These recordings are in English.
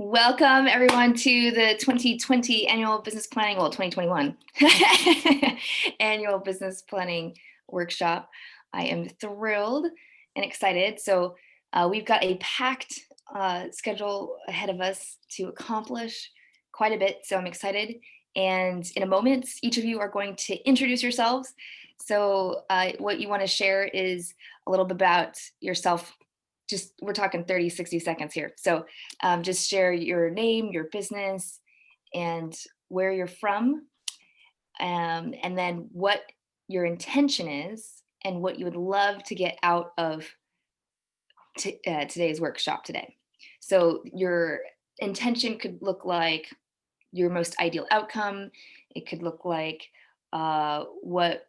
Welcome everyone to the 2020 annual business planning, well, 2021 annual business planning workshop. I am thrilled and excited. So we've got a packed schedule ahead of us to accomplish quite a bit. So I'm excited. And in a moment, each of you are going to introduce yourselves. So what you want to share is a little bit about yourself. Just we're talking 30, 60 seconds here. So just share your name, your business, and where you're from, and then what your intention is and what you would love to get out of today's workshop today. So your intention could look like your most ideal outcome. It could look like what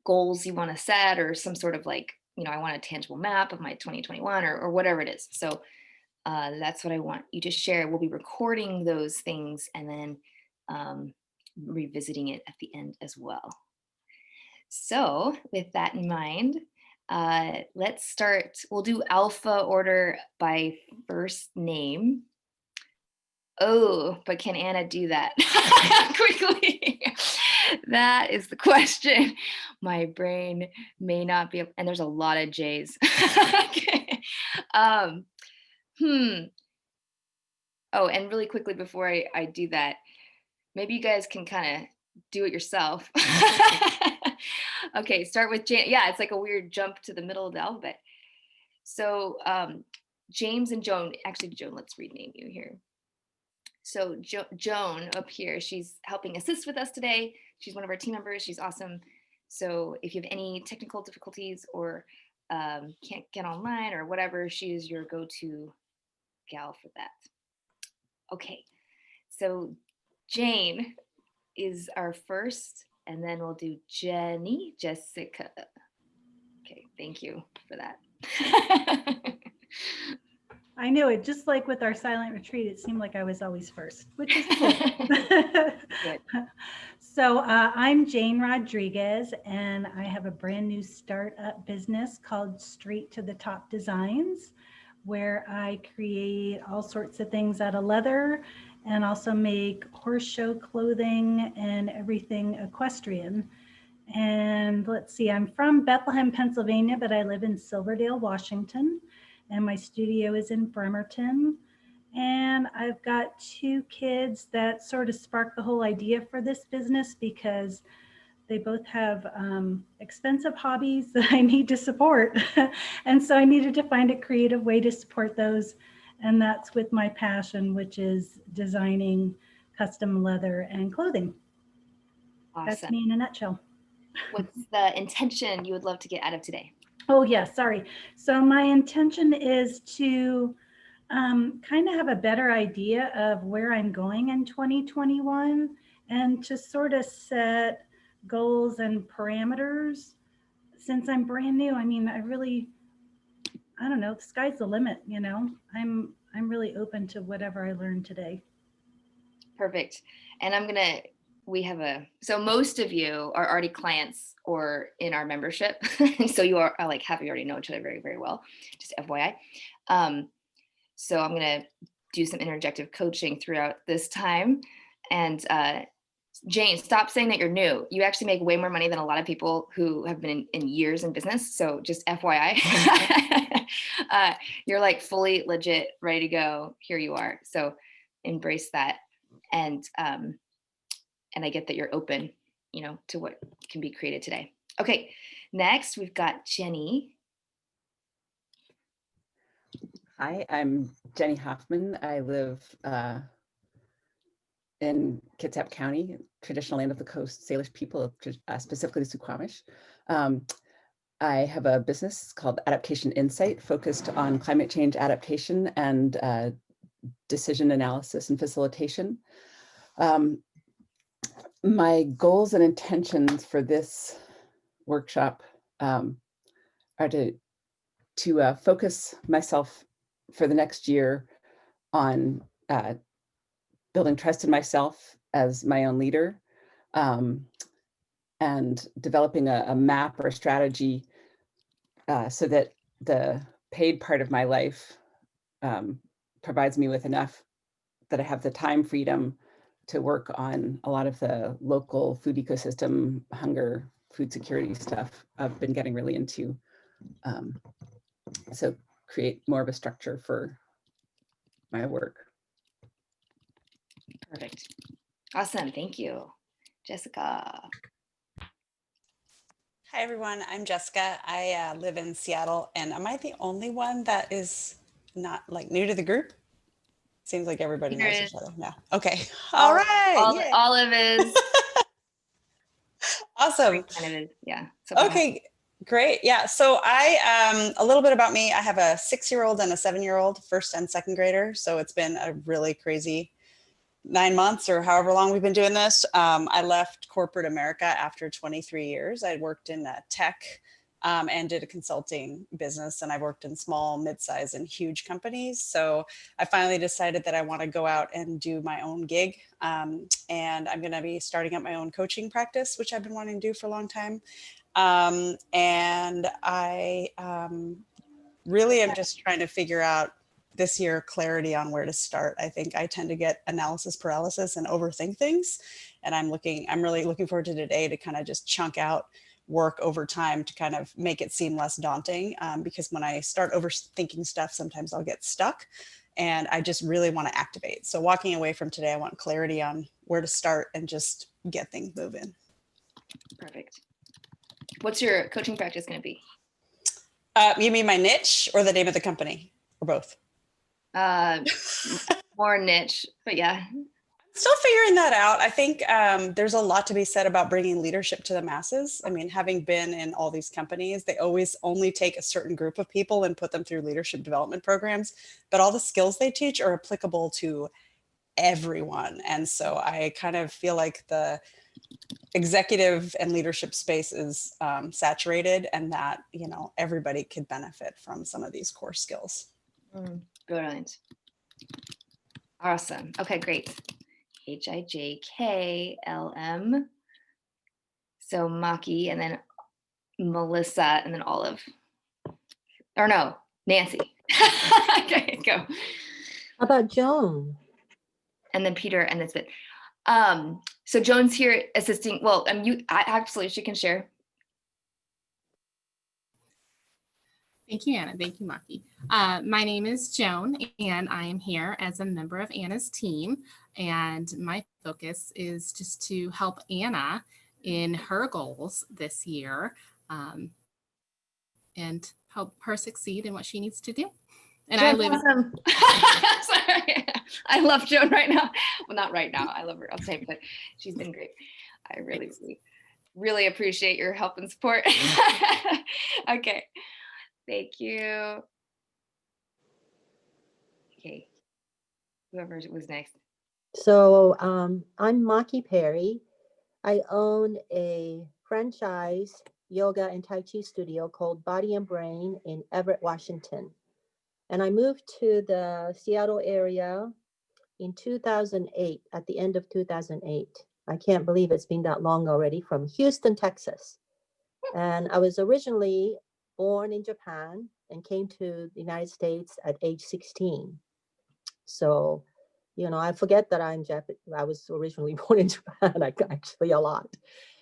goals you want to set, or some sort of like, I want a tangible map of my 2021 or whatever it is. So that's what I want you to share. We'll be recording those things and then revisiting it at the end as well. So with that in mind, let's start. We'll do alpha order by first name. Oh, but can Anna do that quickly? That is the question. My brain may not be, and there's a lot of J's. Okay. Oh, and really quickly before I do that, maybe you guys can kind of do it yourself. Okay, start with James. Yeah, it's like a weird jump to the middle of the alphabet. So James and Joan, actually Joan, let's rename you here. So Joan up here, she's helping assist with us today. She's one of our team members. She's awesome. So if you have any technical difficulties or can't get online or whatever, she is your go-to gal for that. Okay, so Jane is our first, and then we'll do Jenny, Jessica. Okay, thank you for that. I knew it. Just like with our silent retreat, it seemed like I was always first, which is cool. Good. So I'm Jane Rodriguez, and I have a brand new startup business called Straight to the Top Designs, where I create all sorts of things out of leather and also make horse show clothing and everything equestrian. And let's see, I'm from Bethlehem, Pennsylvania, but I live in Silverdale, Washington. And my studio is in Bremerton. And I've got 2 kids that sort of sparked the whole idea for this business because they both have expensive hobbies that I need to support. And so I needed to find a creative way to support those. And that's with my passion, which is designing custom leather and clothing. Awesome. That's me in a nutshell. What's the intention you would love to get out of today? Oh, yeah, sorry. So my intention is to kind of have a better idea of where I'm going in 2021 and to sort of set goals and parameters. Since I'm brand new, I mean, I don't know, the sky's the limit, I'm really open to whatever I learn today. Perfect. And so most of you are already clients or in our membership. So you are like half of you already know each other very, very well, just FYI. So I'm going to do some interjective coaching throughout this time. And Jane, stop saying that you're new. You actually make way more money than a lot of people who have been in years in business. So just FYI, you're like fully legit, ready to go. Here you are. So embrace that. And I get that you're open, to what can be created today. Okay, next we've got Jenny. Hi, I'm Jenny Hoffman. I live in Kitsap County, traditional land of the coast Salish people, specifically the Suquamish. I have a business called Adaptation Insight, focused on climate change adaptation and decision analysis and facilitation. My goals and intentions for this workshop are to focus myself for the next year on building trust in myself as my own leader, and developing a map or a strategy so that the paid part of my life provides me with enough that I have the time freedom to work on a lot of the local food ecosystem, hunger, food security stuff I've been getting really into. So create more of a structure for my work. Perfect. Awesome. Thank you. Jessica. Hi, everyone. I'm Jessica. I live in Seattle, and am I the only one that is not like new to the group? Seems like everybody Peter knows is. each other now. Okay. All right. Yay. Olive is. Awesome. Kind of is. Yeah. So go ahead. Okay. Great. Yeah. So a little bit about me. I have a 6-year-old and a 7-year-old, first and second grader. So it's been a really crazy 9 months or however long we've been doing this. I left corporate America after 23 years. I worked in tech and did a consulting business, and I've worked in small, mid-size, and huge companies. So I finally decided that I want to go out and do my own gig. And I'm going to be starting up my own coaching practice, which I've been wanting to do for a long time. And I really am just trying to figure out this year clarity on where to start. I think I tend to get analysis paralysis and overthink things. And I'm really looking forward to today to kind of just chunk out work over time to kind of make it seem less daunting. Because when I start overthinking stuff, sometimes I'll get stuck, and I just really want to activate. So walking away from today, I want clarity on where to start and just get things moving. Perfect. What's your coaching practice going to be? You mean my niche or the name of the company, or both? More niche, but yeah. Still figuring that out. I think there's a lot to be said about bringing leadership to the masses. I mean, having been in all these companies, they always only take a certain group of people and put them through leadership development programs, but all the skills they teach are applicable to everyone. And so I kind of feel like the executive and leadership space is saturated, and that, everybody could benefit from some of these core skills. Brilliant. Awesome. Okay, great. HIJKLM. So Maki, and then Melissa, and then Olive. Or no, Nancy. Okay, go. How about Joan? And then Peter, and then Smith. So Joan's here assisting. Well, absolutely, she can share. Thank you, Anna. Thank you, Maki. My name is Joan, and I am here as a member of Anna's team. And my focus is just to help Anna in her goals this year, and help her succeed in what she needs to do. And Joan's I live awesome. Sorry, I love Joan right now. Well, not right now. I love her. I'll say, but she's been great. I really appreciate your help and support. Okay. Thank you. Okay. Whoever was next. So I'm Maki Perry. I own a franchise yoga and Tai Chi studio called Body and Brain in Everett, Washington. And I moved to the Seattle area in 2008, at the end of 2008. I can't believe it's been that long already, from Houston, Texas. And I was originally born in Japan and came to the United States at age 16. So, I forget that I was originally born in Japan, actually a lot.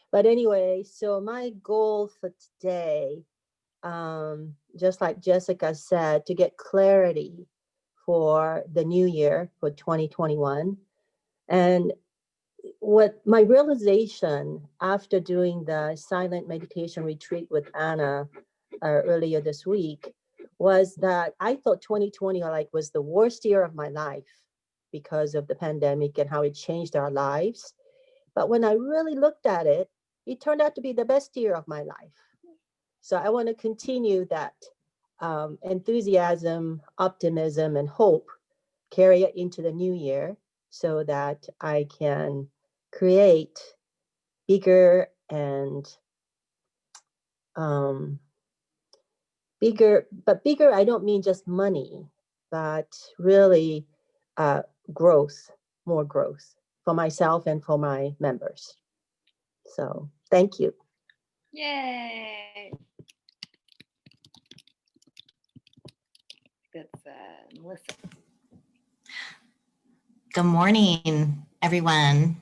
But anyway, so my goal for today, just like Jessica said, to get clarity for the new year, for 2021. And what my realization after doing the silent meditation retreat with Anna earlier this week was that I thought 2020 was the worst year of my life because of the pandemic and how it changed our lives. But when I really looked at it, it turned out to be the best year of my life. So I want to continue that enthusiasm, optimism, and hope, carry it into the new year so that I can create bigger and bigger, I don't mean just money, but really growth, more growth for myself and for my members. So thank you. Yay. That's Melissa. Good morning, everyone.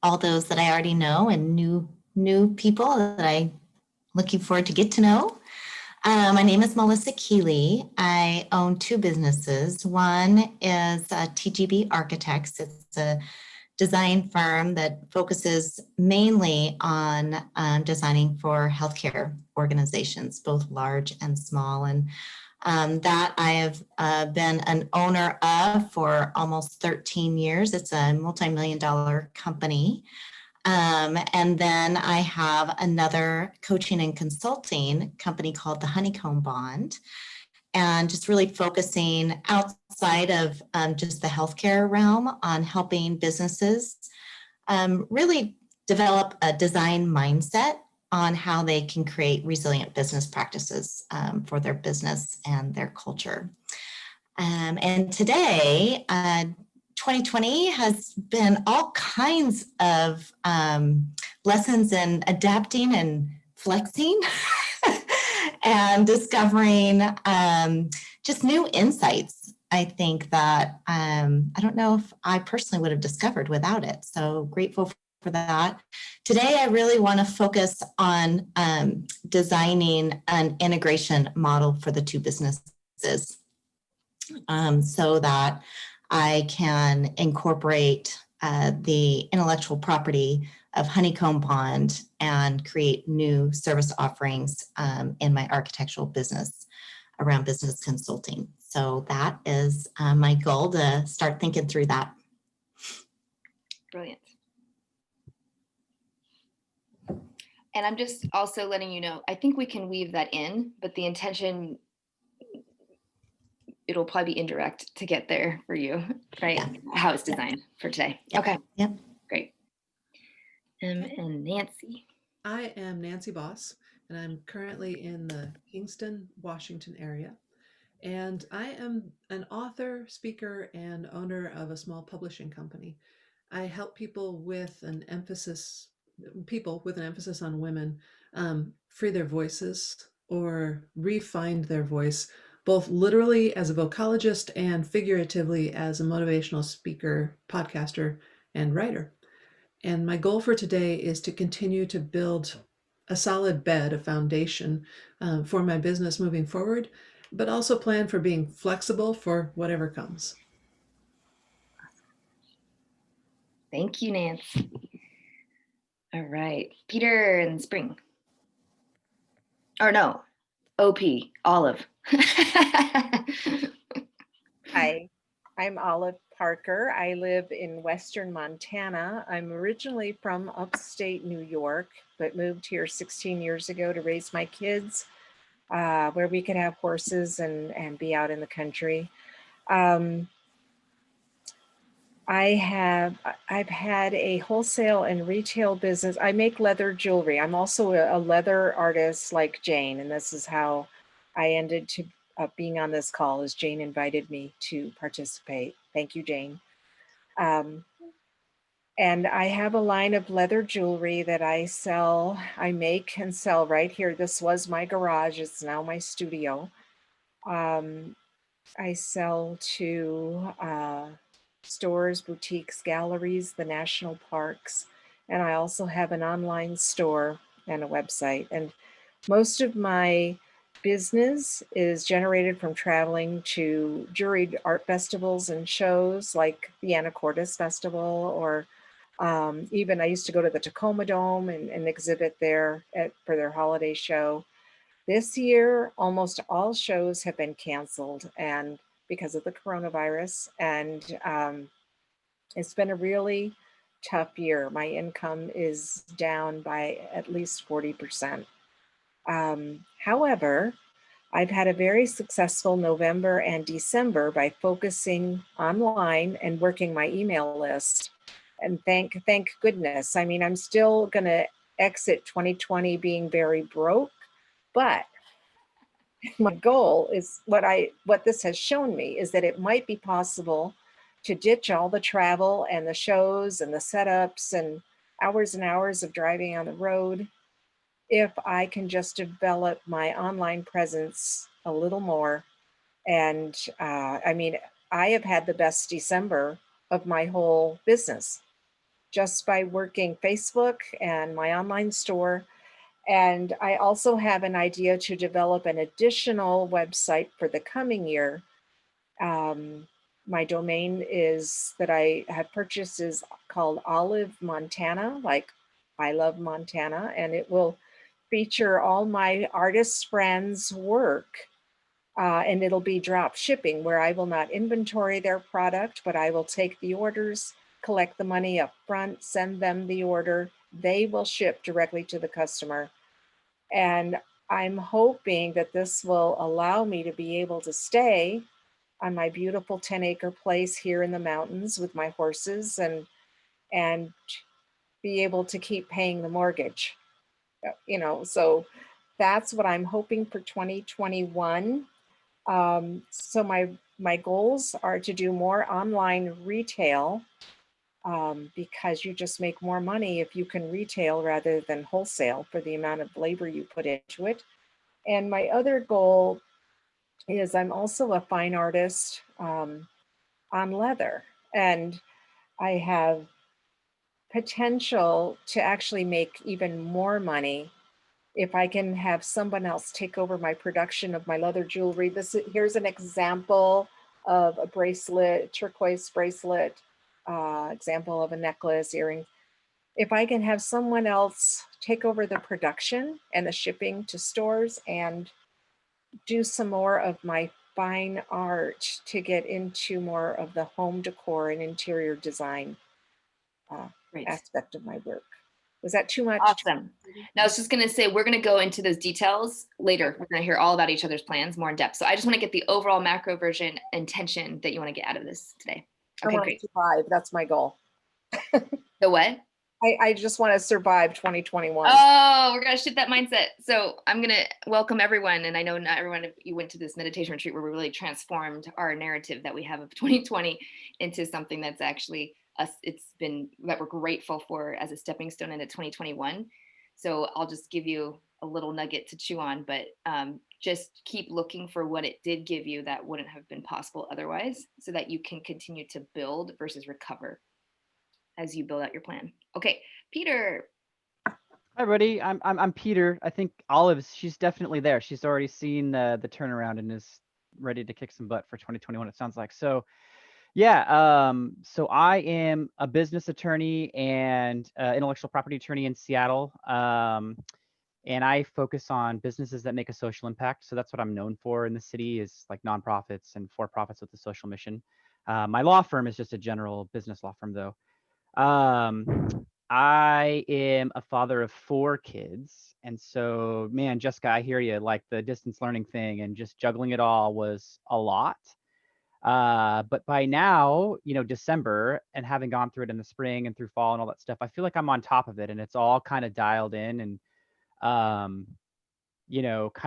All those that I already know and new people that I'm looking forward to get to know. My name is Melissa Keeley. I own two businesses. One is TGB Architects. It's a design firm that focuses mainly on designing for healthcare organizations, both large and small. And that I have been an owner of for almost 13 years. It's a multi-million-dollar company. And then I have another coaching and consulting company called the Honeycomb Bond, and just really focusing outside of just the healthcare realm on helping businesses really develop a design mindset on how they can create resilient business practices for their business and their culture. And today, 2020 has been all kinds of lessons in adapting and flexing and discovering just new insights. I think that I don't know if I personally would have discovered without it. So grateful for that. Today, I really want to focus on designing an integration model for the two businesses so that I can incorporate the intellectual property of Honeycomb Bond and create new service offerings in my architectural business around business consulting. So that is my goal, to start thinking through that. Brilliant. And I'm just also letting you know, I think we can weave that in, but the intention, it'll probably be indirect to get there for you, right? Yeah. How it's designed for today. Yep. Okay. Yep. Great. And Nancy. I am Nancy Boss, and I'm currently in the Kingston, Washington area. And I am an author, speaker, and owner of a small publishing company. I help people with an emphasis on women free their voices or re-find their voice, both literally as a vocalogist and figuratively as a motivational speaker, podcaster, and writer. And my goal for today is to continue to build a solid bed, a foundation for my business moving forward, but also plan for being flexible for whatever comes. Thank you, Nance. All right, Peter and Spring. Or no, OP, Olive. Hi, I'm Olive Parker. I live in Western Montana. I'm originally from upstate New York, but moved here 16 years ago to raise my kids, where we could have horses and be out in the country. I've had a wholesale and retail business. I make leather jewelry. I'm also a leather artist like Jane, and this is how I ended up being on this call, as Jane invited me to participate. Thank you, Jane. And I have a line of leather jewelry that I make and sell right here. This was my garage. It's now my studio. I sell to stores, boutiques, galleries, the national parks, and I also have an online store and a website. And most of my business is generated from traveling to juried art festivals and shows like the Anacortes Festival, or even I used to go to the Tacoma Dome and exhibit there for their holiday show. This year, almost all shows have been canceled and because of the coronavirus. And it's been a really tough year. My income is down by at least 40%. However, I've had a very successful November and December by focusing online and working my email list. And thank goodness. I mean, I'm still going to exit 2020 being very broke, but my goal is what this has shown me is that it might be possible to ditch all the travel and the shows and the setups and hours of driving on the road if I can just develop my online presence a little more. And I mean, I have had the best December of my whole business just by working Facebook and my online store. And I also have an idea to develop an additional website for the coming year. My domain is that I have purchased is called Olive Montana, like I love Montana, and it will feature all my artists' friends' work. And it'll be drop shipping, where I will not inventory their product, but I will take the orders, collect the money up front, send them the order. They will ship directly to the customer. And I'm hoping that this will allow me to be able to stay on my beautiful 10-acre place here in the mountains with my horses and be able to keep paying the mortgage. So that's what I'm hoping for 2021. So my goals are to do more online retail, because you just make more money if you can retail rather than wholesale for the amount of labor you put into it. And my other goal is I'm also a fine artist on leather, and I have potential to actually make even more money if I can have someone else take over my production of my leather jewelry. Here's an example of a bracelet, turquoise bracelet, example of a necklace, earring. If I can have someone else take over the production and the shipping to stores and do some more of my fine art to get into more of the home decor and interior design aspect of my work. Was that too much? Awesome. Now, I was just going to say, we're going to go into those details later. We're going to hear all about each other's plans more in depth. So I just want to get the overall macro version intention that you want to get out of this today. Okay, I want great. to survive. That's my goal. The what? I just want to survive 2021. Oh, we're going to shift that mindset. So I'm going to welcome everyone. And I know not everyone of you went to this meditation retreat where we really transformed our narrative that we have of 2020 into something that's actually us. It's been that we're grateful for as a stepping stone into 2021. So I'll just give you a little nugget to chew on, but just keep looking for what it did give you that wouldn't have been possible otherwise, so that you can continue to build versus recover as you build out your plan. Okay, Peter. Hi, everybody. I'm Peter. I think Olive's, she's definitely there. She's already seen the turnaround and is ready to kick some butt for 2021, it sounds like. So yeah, so I am a business attorney and intellectual property attorney in Seattle. And I focus on businesses that make a social impact. So that's what I'm known for in the city, is like nonprofits and for-profits with a social mission. My law firm is just a general business law firm, though. I am a father of 4 kids. And so, man, Jessica, I hear you, like the distance learning thing and just juggling it all was a lot. But by now, December, and having gone through it in the spring and through fall and all that stuff, I feel like I'm on top of it and it's all kind of dialed in. And, kind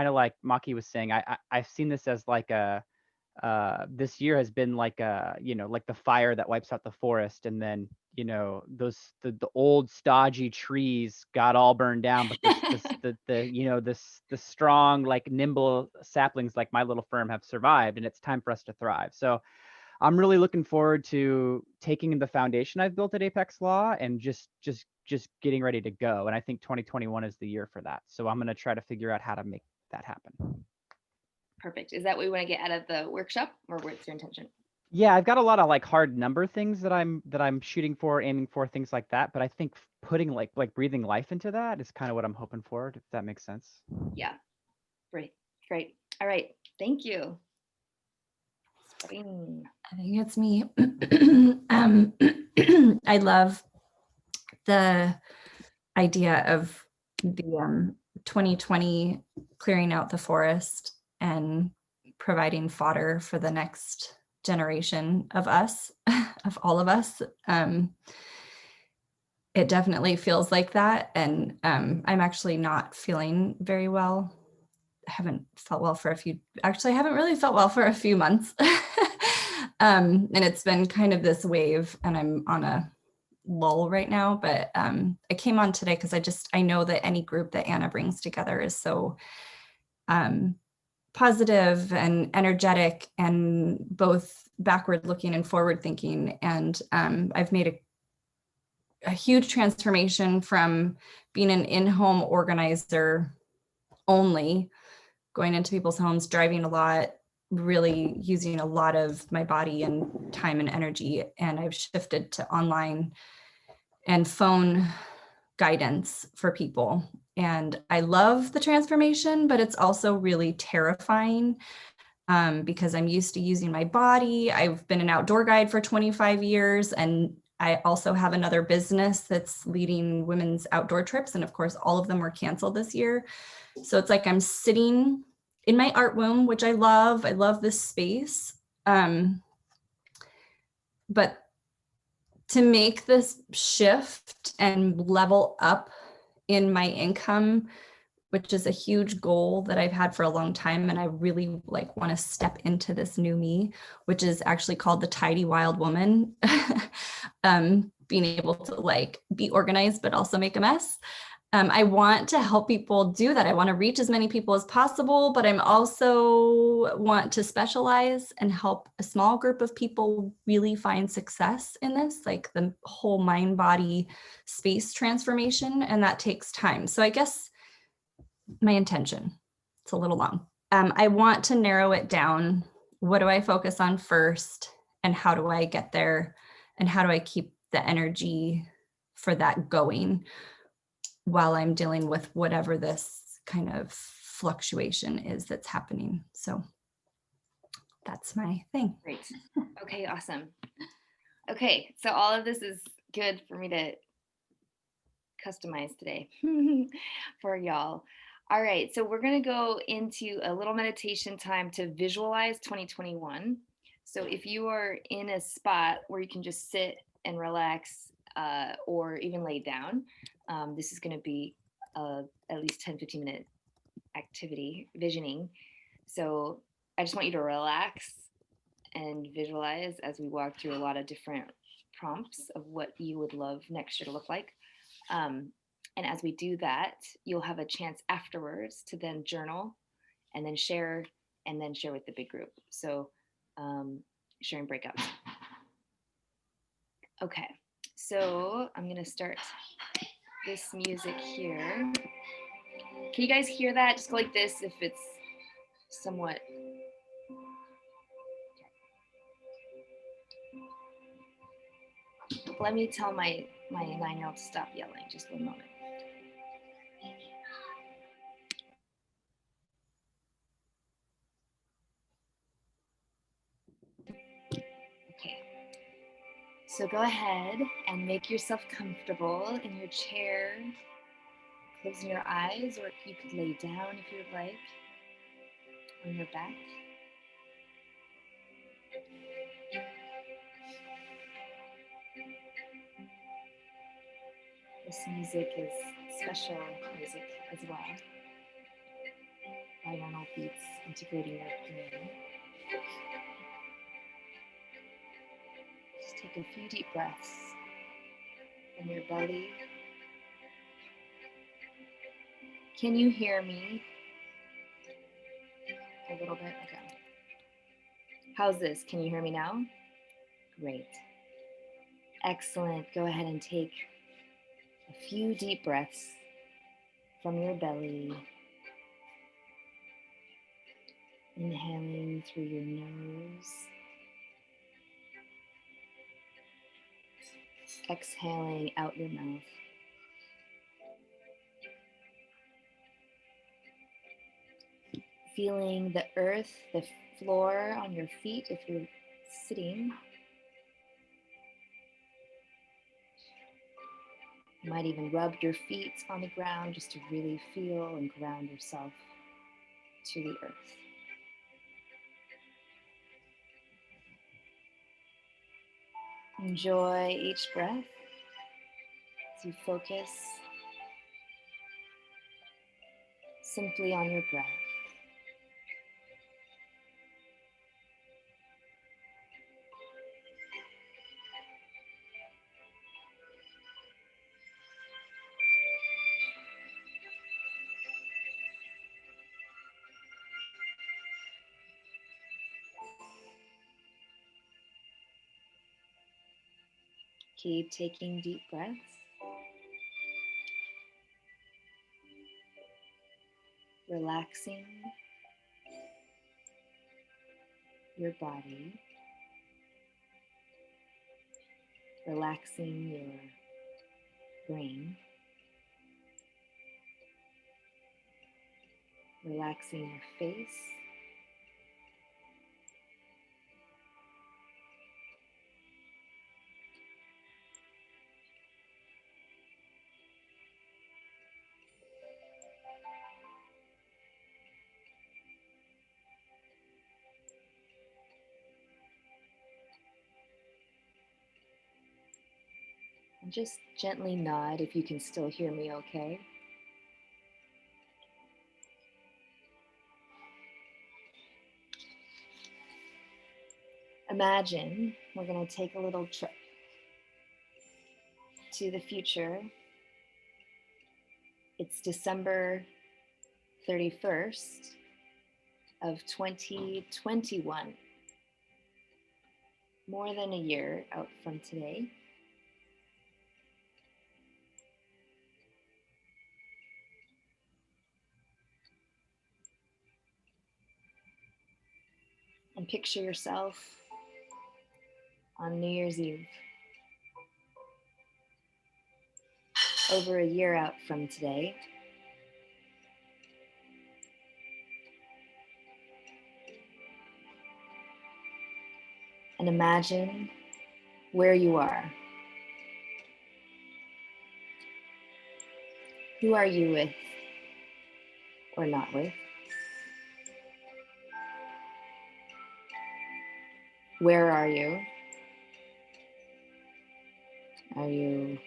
of like Maki was saying, I've seen this as like this year has been like like the fire that wipes out the forest, and then the old stodgy trees got all burned down, but the strong, like nimble saplings like my little firm have survived, and it's time for us to thrive. So I'm really looking forward to taking the foundation I've built at Apex Law and just getting ready to go. And I think 2021 is the year for that. So I'm going to try to figure out how to make that happen. Perfect. Is that what we want to get out of the workshop, or what's your intention? Yeah, I've got a lot of like hard number things that I'm shooting for, aiming for, things like that. But I think putting like breathing life into that is kind of what I'm hoping for, if that makes sense. Yeah. Great. All right. Thank you. I think it's me. I love the idea of the 2020 clearing out the forest and providing fodder for the next generation of us, of all of us. It definitely feels like that. And I'm actually not feeling very well. I haven't felt well for I haven't really felt well for a few months. And it's been kind of this wave, and I'm on a lull right now, but I came on today because I know that any group that Anna brings together is so positive and energetic, and both backward looking and forward thinking. And I've made a huge transformation from being an in-home organizer only, going into people's homes, driving a lot, really using a lot of my body and time and energy. And I've shifted to online and phone guidance for people. And I love the transformation, but it's also really terrifying because I'm used to using my body. I've been an outdoor guide for 25 years, and I also have another business that's leading women's outdoor trips. And of course, all of them were canceled this year. So it's like I'm sitting in my art room, which I love. I love this space. But to make this shift and level up in my income, which is a huge goal that I've had for a long time, and I really like want to step into this new me, which is actually called the tidy wild woman. Being able to like be organized but also make a mess. I want to help people do that. I want to reach as many people as possible, but I'm also want to specialize and help a small group of people really find success in this, like the whole mind body space transformation, and that takes time. So I guess my intention, it's a little long. I want to narrow it down. What do I focus on first, and how do I get there, and how do I keep the energy for that going while I'm dealing with whatever this kind of fluctuation is that's happening. So that's my thing. Great. Okay, awesome. Okay, so all of this is good for me to customize today for y'all. All right, so we're going to go into a little meditation time to visualize 2021. So if you are in a spot where you can just sit and relax or even lay down, this is going to be at least 10-15 minute activity, visioning. So I just want you to relax and visualize as we walk through a lot of different prompts of what you would love next year to look like. And as we do that, you'll have a chance afterwards to then journal and then share with the big group. So sharing breakouts. Okay, so I'm gonna start this music here. Can you guys hear that? Just go like this if it's somewhat. Let me tell my 9-year-old to stop yelling. Just one moment. Okay. So go ahead and make yourself comfortable in your chair, closing your eyes, or you could lay down if you would like, on your back. This music is special music as well. Binaural beats integrating your brain. Just take a few deep breaths from your belly. Can you hear me? A little bit? Okay. How's this? Can you hear me now? Great. Excellent. Go ahead and take a few deep breaths from your belly. Inhaling through your nose. Exhaling out your mouth. Feeling the earth, the floor on your feet if you're sitting. You might even rub your feet on the ground just to really feel and ground yourself to the earth. Enjoy each breath as you focus simply on your breath. Keep taking deep breaths. Relaxing your body. Relaxing your brain. Relaxing your face. And just gently nod if you can still hear me okay. Imagine we're going to take a little trip to the future. It's December 31st of 2021. More than a year out from today. And picture yourself on New Year's Eve. Over a year out from today. And imagine where you are. Who are you with or not with? Where are you? Are you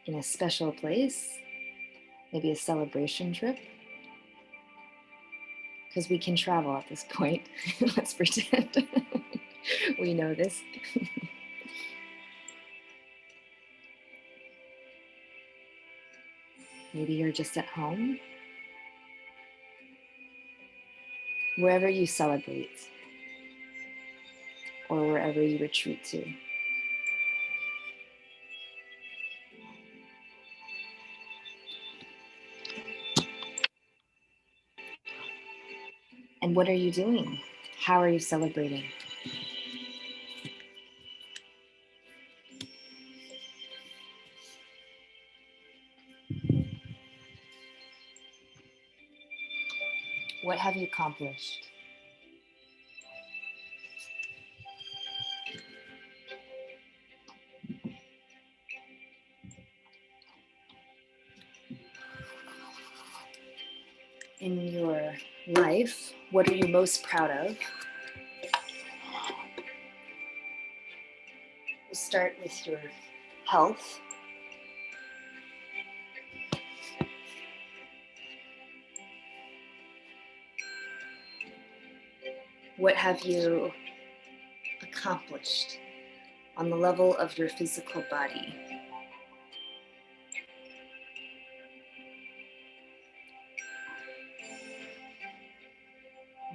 in a special place? Maybe a celebration trip? Because we can travel at this point. Let's pretend we know this. Maybe you're just at home. Wherever you celebrate or wherever you retreat to. And what are you doing? How are you celebrating? What have you accomplished? In your life, what are you most proud of? We'll start with your health. What have you accomplished on the level of your physical body?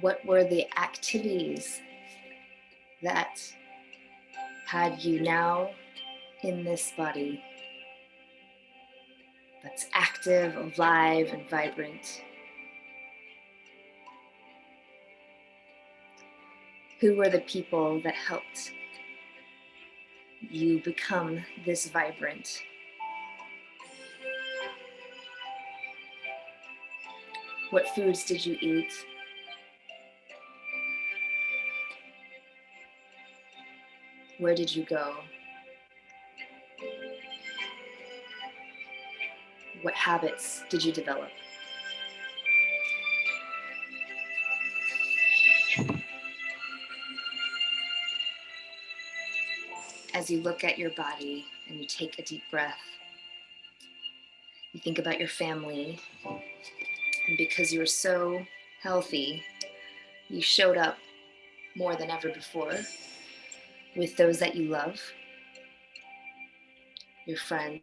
What were the activities that had you now in this body that's active, alive, and vibrant? Who were the people that helped you become this vibrant? What foods did you eat? Where did you go? What habits did you develop? As you look at your body and you take a deep breath, you think about your family, and because you were so healthy, you showed up more than ever before with those that you love, your friends,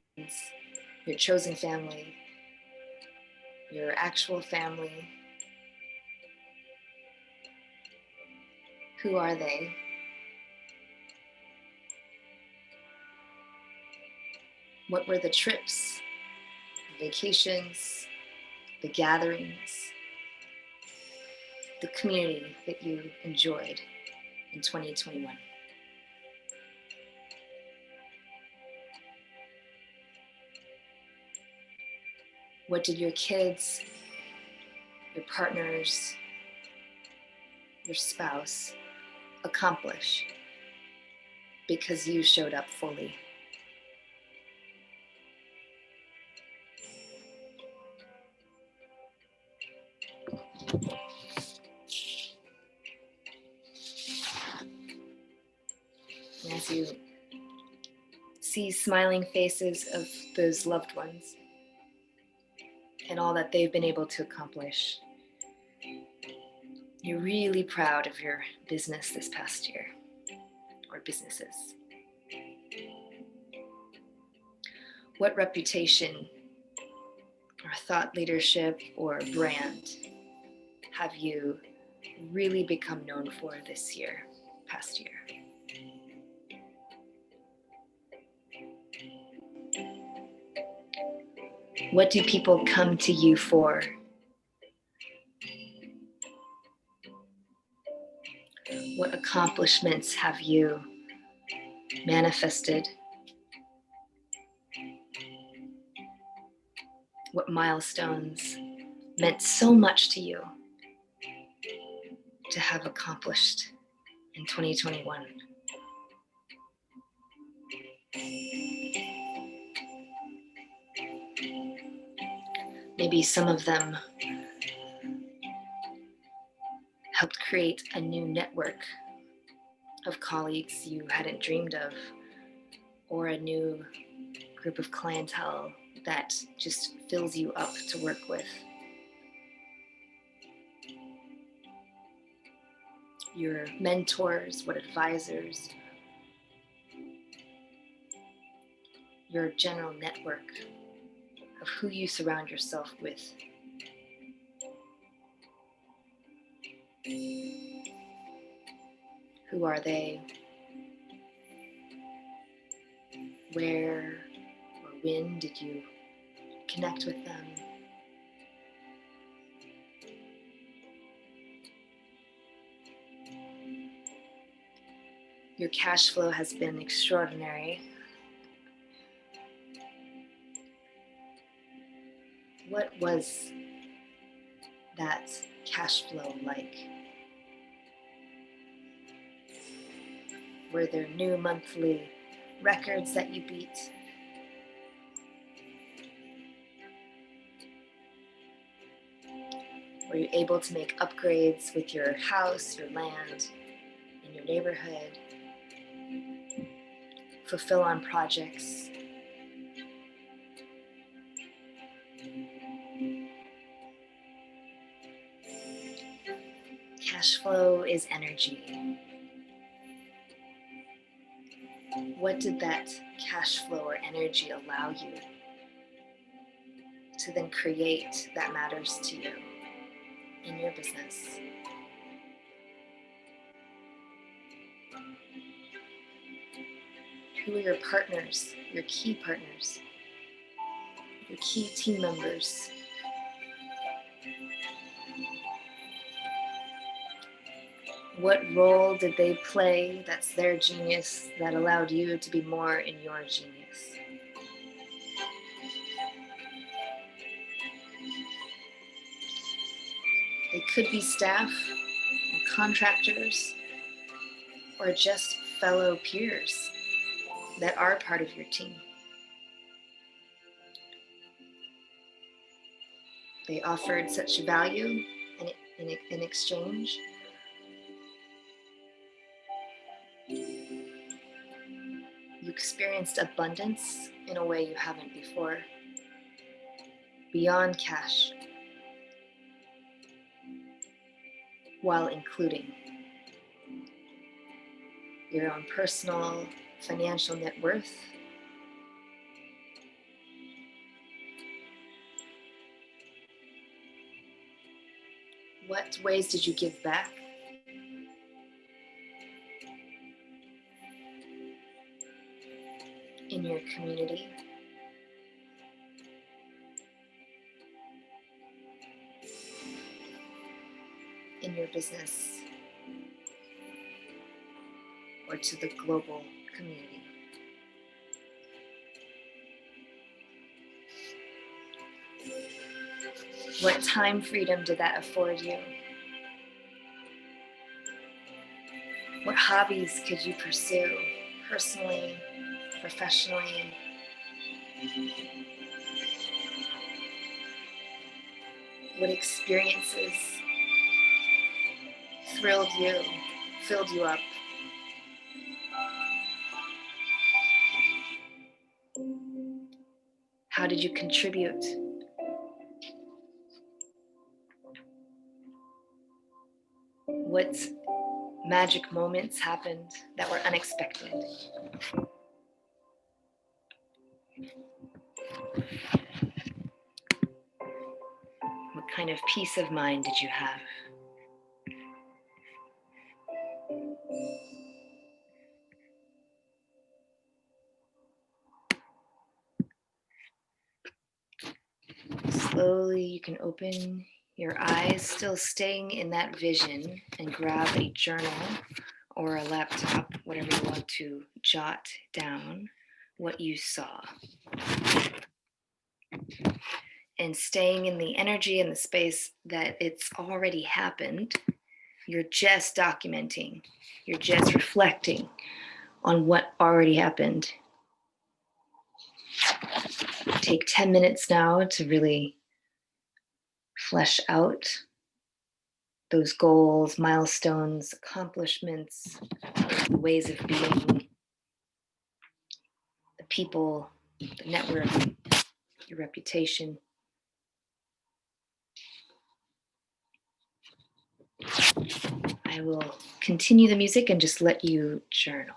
your chosen family, your actual family. Who are they? What were the trips, the vacations, the gatherings, the community that you enjoyed in 2021? What did your kids, your partners, your spouse accomplish because you showed up fully? And as you see smiling faces of those loved ones and all that they've been able to accomplish, you're really proud of your business this past year, or businesses. What reputation or thought leadership or brand have you really become known for this year, past year? What do people come to you for? What accomplishments have you manifested? What milestones meant so much to you to have accomplished in 2021? Maybe some of them helped create a new network of colleagues you hadn't dreamed of, or a new group of clientele that just fills you up to work with. Your mentors, what advisors, your general network of who you surround yourself with. Who are they? Where or when did you connect with them? Your cash flow has been extraordinary. What was that cash flow like? Were there new monthly records that you beat? Were you able to make upgrades with your house, your land, in your neighborhood? Fulfill on projects? Cash flow is energy. What did that cash flow or energy allow you to then create that matters to you in your business? Who are your partners, your key partners, your key team members? What role did they play that's their genius that allowed you to be more in your genius? They could be staff or contractors or just fellow peers that are part of your team. They offered such value in exchange. You experienced abundance in a way you haven't before, beyond cash, while including your own personal financial net worth, what ways did you give back? In your community, your business or to the global community? What time freedom did that afford you? What hobbies could you pursue personally, professionally? What experiences thrilled you, filled you up? How did you contribute? What magic moments happened that were unexpected? What kind of peace of mind did you have? Slowly, you can open your eyes, still staying in that vision, and grab a journal or a laptop, whatever you want to jot down what you saw. And staying in the energy and the space that it's already happened, you're just documenting, you're just reflecting on what already happened. Take 10 minutes now to really flesh out those goals, milestones, accomplishments, the ways of being, the people, the network, your reputation. I will continue the music and just let you journal.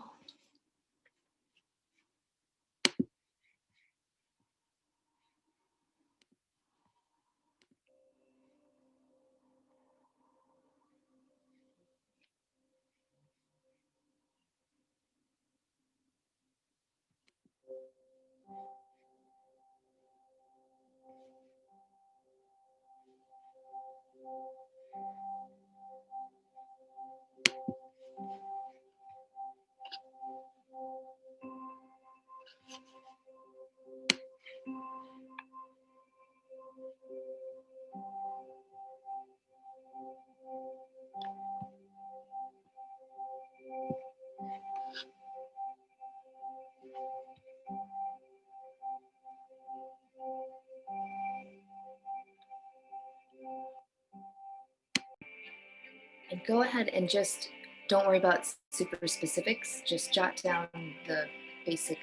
And go ahead and just don't worry about super specifics. Just jot down the basic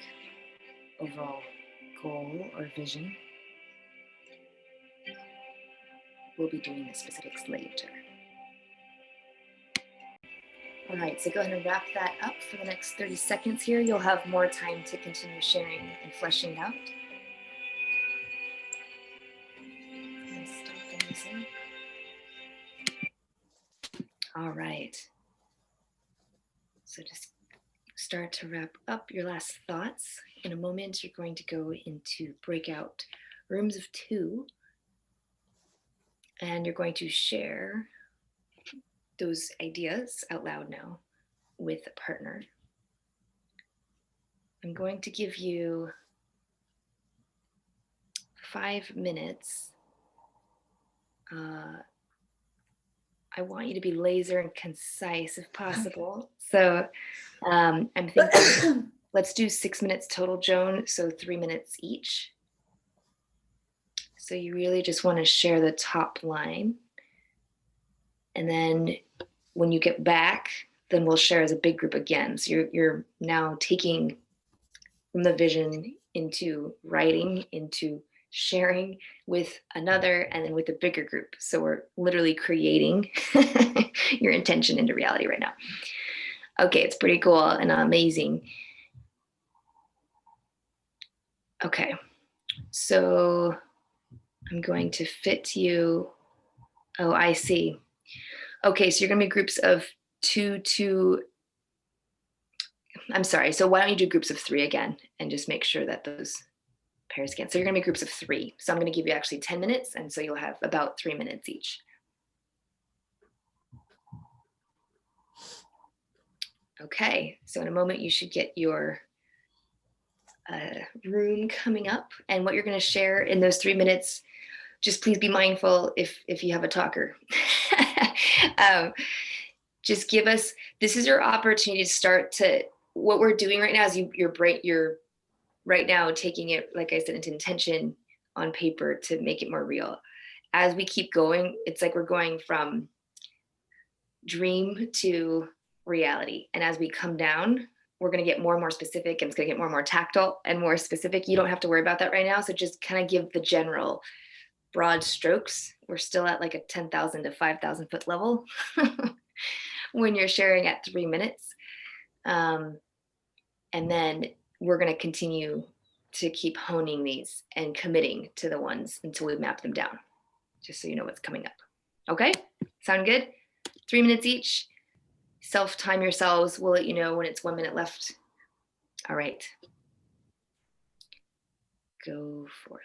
overall goal or vision. We'll be doing the specifics later. All right, so go ahead and wrap that up for the next 30 seconds here. You'll have more time to continue sharing and fleshing out. And stop the music. All right. So just start to wrap up your last thoughts. In a moment, you're going to go into breakout rooms of 2, and you're going to share those ideas out loud now with a partner. I'm going to give you 5 minutes. I want you to be laser and concise if possible. So I'm thinking, let's do 6 minutes total, Joan, so 3 minutes each. So you really just want to share the top line. And then when you get back, then we'll share as a big group again. So you're now taking from the vision into writing, into sharing with another, and then with a bigger group. So we're literally creating your intention into reality right now. Okay, it's pretty cool and amazing. Okay, so I'm going to fit you. Oh, I see. Okay, so you're gonna be groups of 2. I'm sorry, so why don't you do groups of 3 again and just make sure that those pairs again. So you're gonna be groups of 3. So I'm gonna give you actually 10 minutes, and so you'll have about 3 minutes each. Okay, so in a moment you should get your room coming up, and what you're going to share in those 3 minutes. Just please be mindful if you have a talker. Just give us, this is your opportunity to start to, what we're doing right now is you're right now taking it, like I said, into intention on paper to make it more real. As we keep going, it's like we're going from dream to reality. And as we come down, we're going to get more and more specific, and it's going to get more and more tactile and more specific. You don't have to worry about that right now. So just kind of give the general broad strokes. We're still at like a 10,000 to 5,000 foot level when you're sharing at 3 minutes. And then we're going to continue to keep honing these and committing to the ones until we map them down, just so you know what's coming up. Okay, sound good? 3 minutes each. Self-time yourselves. We'll let you know when it's 1 minute left. All right. Go forth.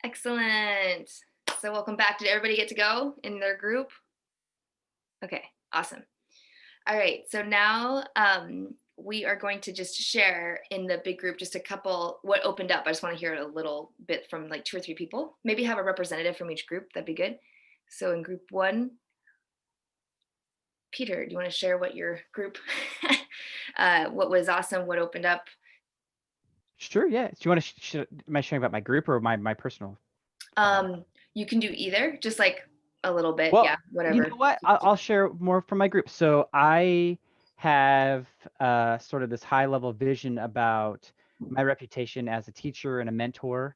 Excellent. So welcome back. Did everybody get to go in their group? Okay, awesome. All right, so now we are going to just share in the big group just a couple, what opened up. I just want to hear a little bit from like 2 or 3 people. Maybe have a representative from each group. That'd be good. So in group 1, Peter, do you want to share what your group, what was awesome, what opened up? Sure. Yeah. Do you want to? Am I sharing about my group or my personal? You can do either, just like a little bit. Well, Yeah, whatever. you know what? I'll share more from my group. So I have sort of this high level vision about my reputation as a teacher and a mentor,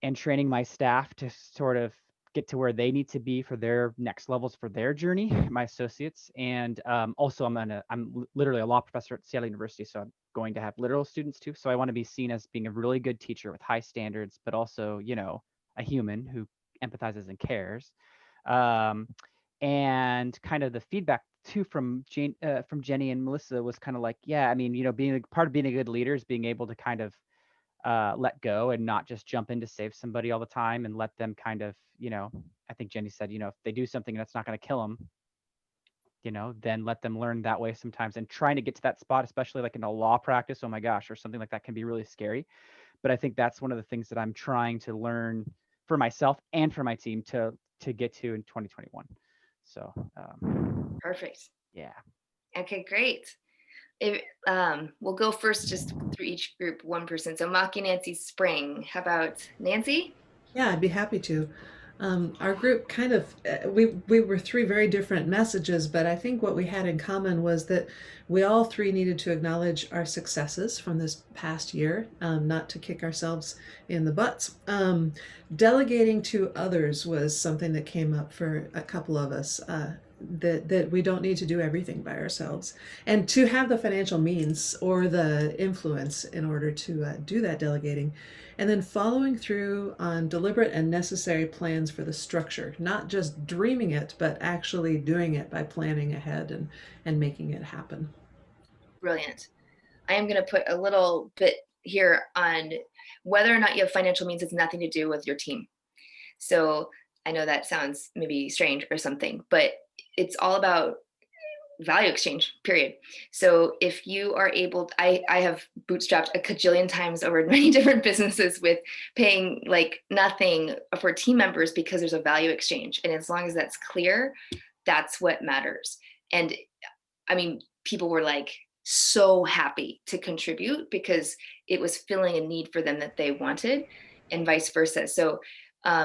and training my staff to sort of get to where they need to be for their next levels for their journey, my associates. And also I'm literally a law professor at Seattle University, so I'm going to have literal students too. So I want to be seen as being a really good teacher with high standards, but also, you know, a human who empathizes and cares. And kind of the feedback too from Jenny and Melissa was kind of like, yeah, I mean, you know, being part of being a good leader is being able to kind of let go and not just jump in to save somebody all the time, and let them kind of, you know, I think Jenny said, you know, if they do something that's not going to kill them, you know, then let them learn that way sometimes. And trying to get to that spot, especially like in a law practice, oh my gosh, or something like that, can be really scary. But I think that's one of the things that I'm trying to learn for myself and for my team to get to in 2021. So Perfect. yeah. Okay, great. We'll go first just through each group, one person. So Maki, Nancy, Spring. How about Nancy? Yeah, I'd be happy to. Our group kind of, we were 3 very different messages, but I think what we had in common was that we all 3 needed to acknowledge our successes from this past year, not to kick ourselves in the butts. Delegating to others was something that came up for a couple of us, that we don't need to do everything by ourselves, and to have the financial means or the influence in order to do that delegating. And then following through on deliberate and necessary plans for the structure, not just dreaming it, but actually doing it by planning ahead and making it happen. Brilliant. I am going to put a little bit here on whether or not you have financial means has nothing to do with your team. So I know that sounds maybe strange or something, but it's all about value exchange, period. So if you are able, I have bootstrapped a cajillion times over many different businesses with paying like nothing for team members because there's a value exchange. And as long as that's clear, that's what matters. And I mean, people were like so happy to contribute because it was filling a need for them that they wanted, and vice versa. So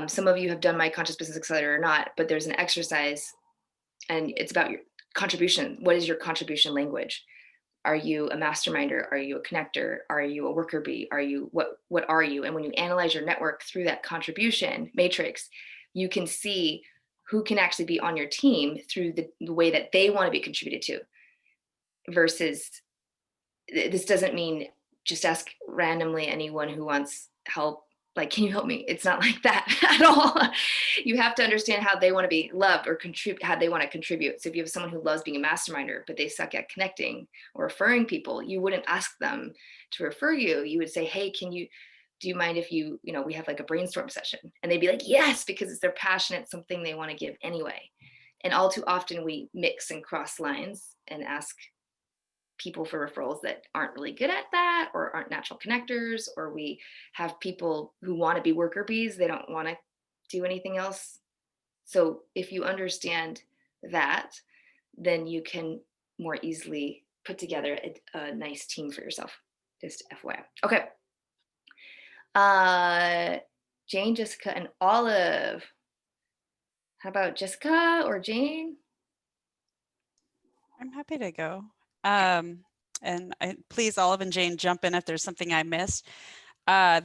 some of you have done my Conscious Business Accelerator or not, but there's an exercise and it's about your contribution. What is your contribution language? Are you a masterminder? Are you a connector? Are you a worker bee? Are you, what are you? And when you analyze your network through that contribution matrix, you can see who can actually be on your team through the way that they want to be contributed to. Versus, this doesn't mean just ask randomly anyone who wants help, like, can you help me? It's not like that at all. You have to understand how they want to be loved or contribute, how they want to contribute. So if you have someone who loves being a masterminder, but they suck at connecting or referring people, you wouldn't ask them to refer you. You would say, hey, can you do you mind if we have like a brainstorm session? And they'd be like, yes, because it's their passion, it's something they want to give anyway. And all too often we mix and cross lines and ask people for referrals that aren't really good at that or aren't natural connectors, or we have people who want to be worker bees, they don't want to do anything else. So if you understand that, then you can more easily put together a nice team for yourself. Just FYI. Okay. Jane, Jessica, and Olive. How about Jessica or Jane? I'm happy to go. And please, Olive and Jane, jump in if there's something I missed. I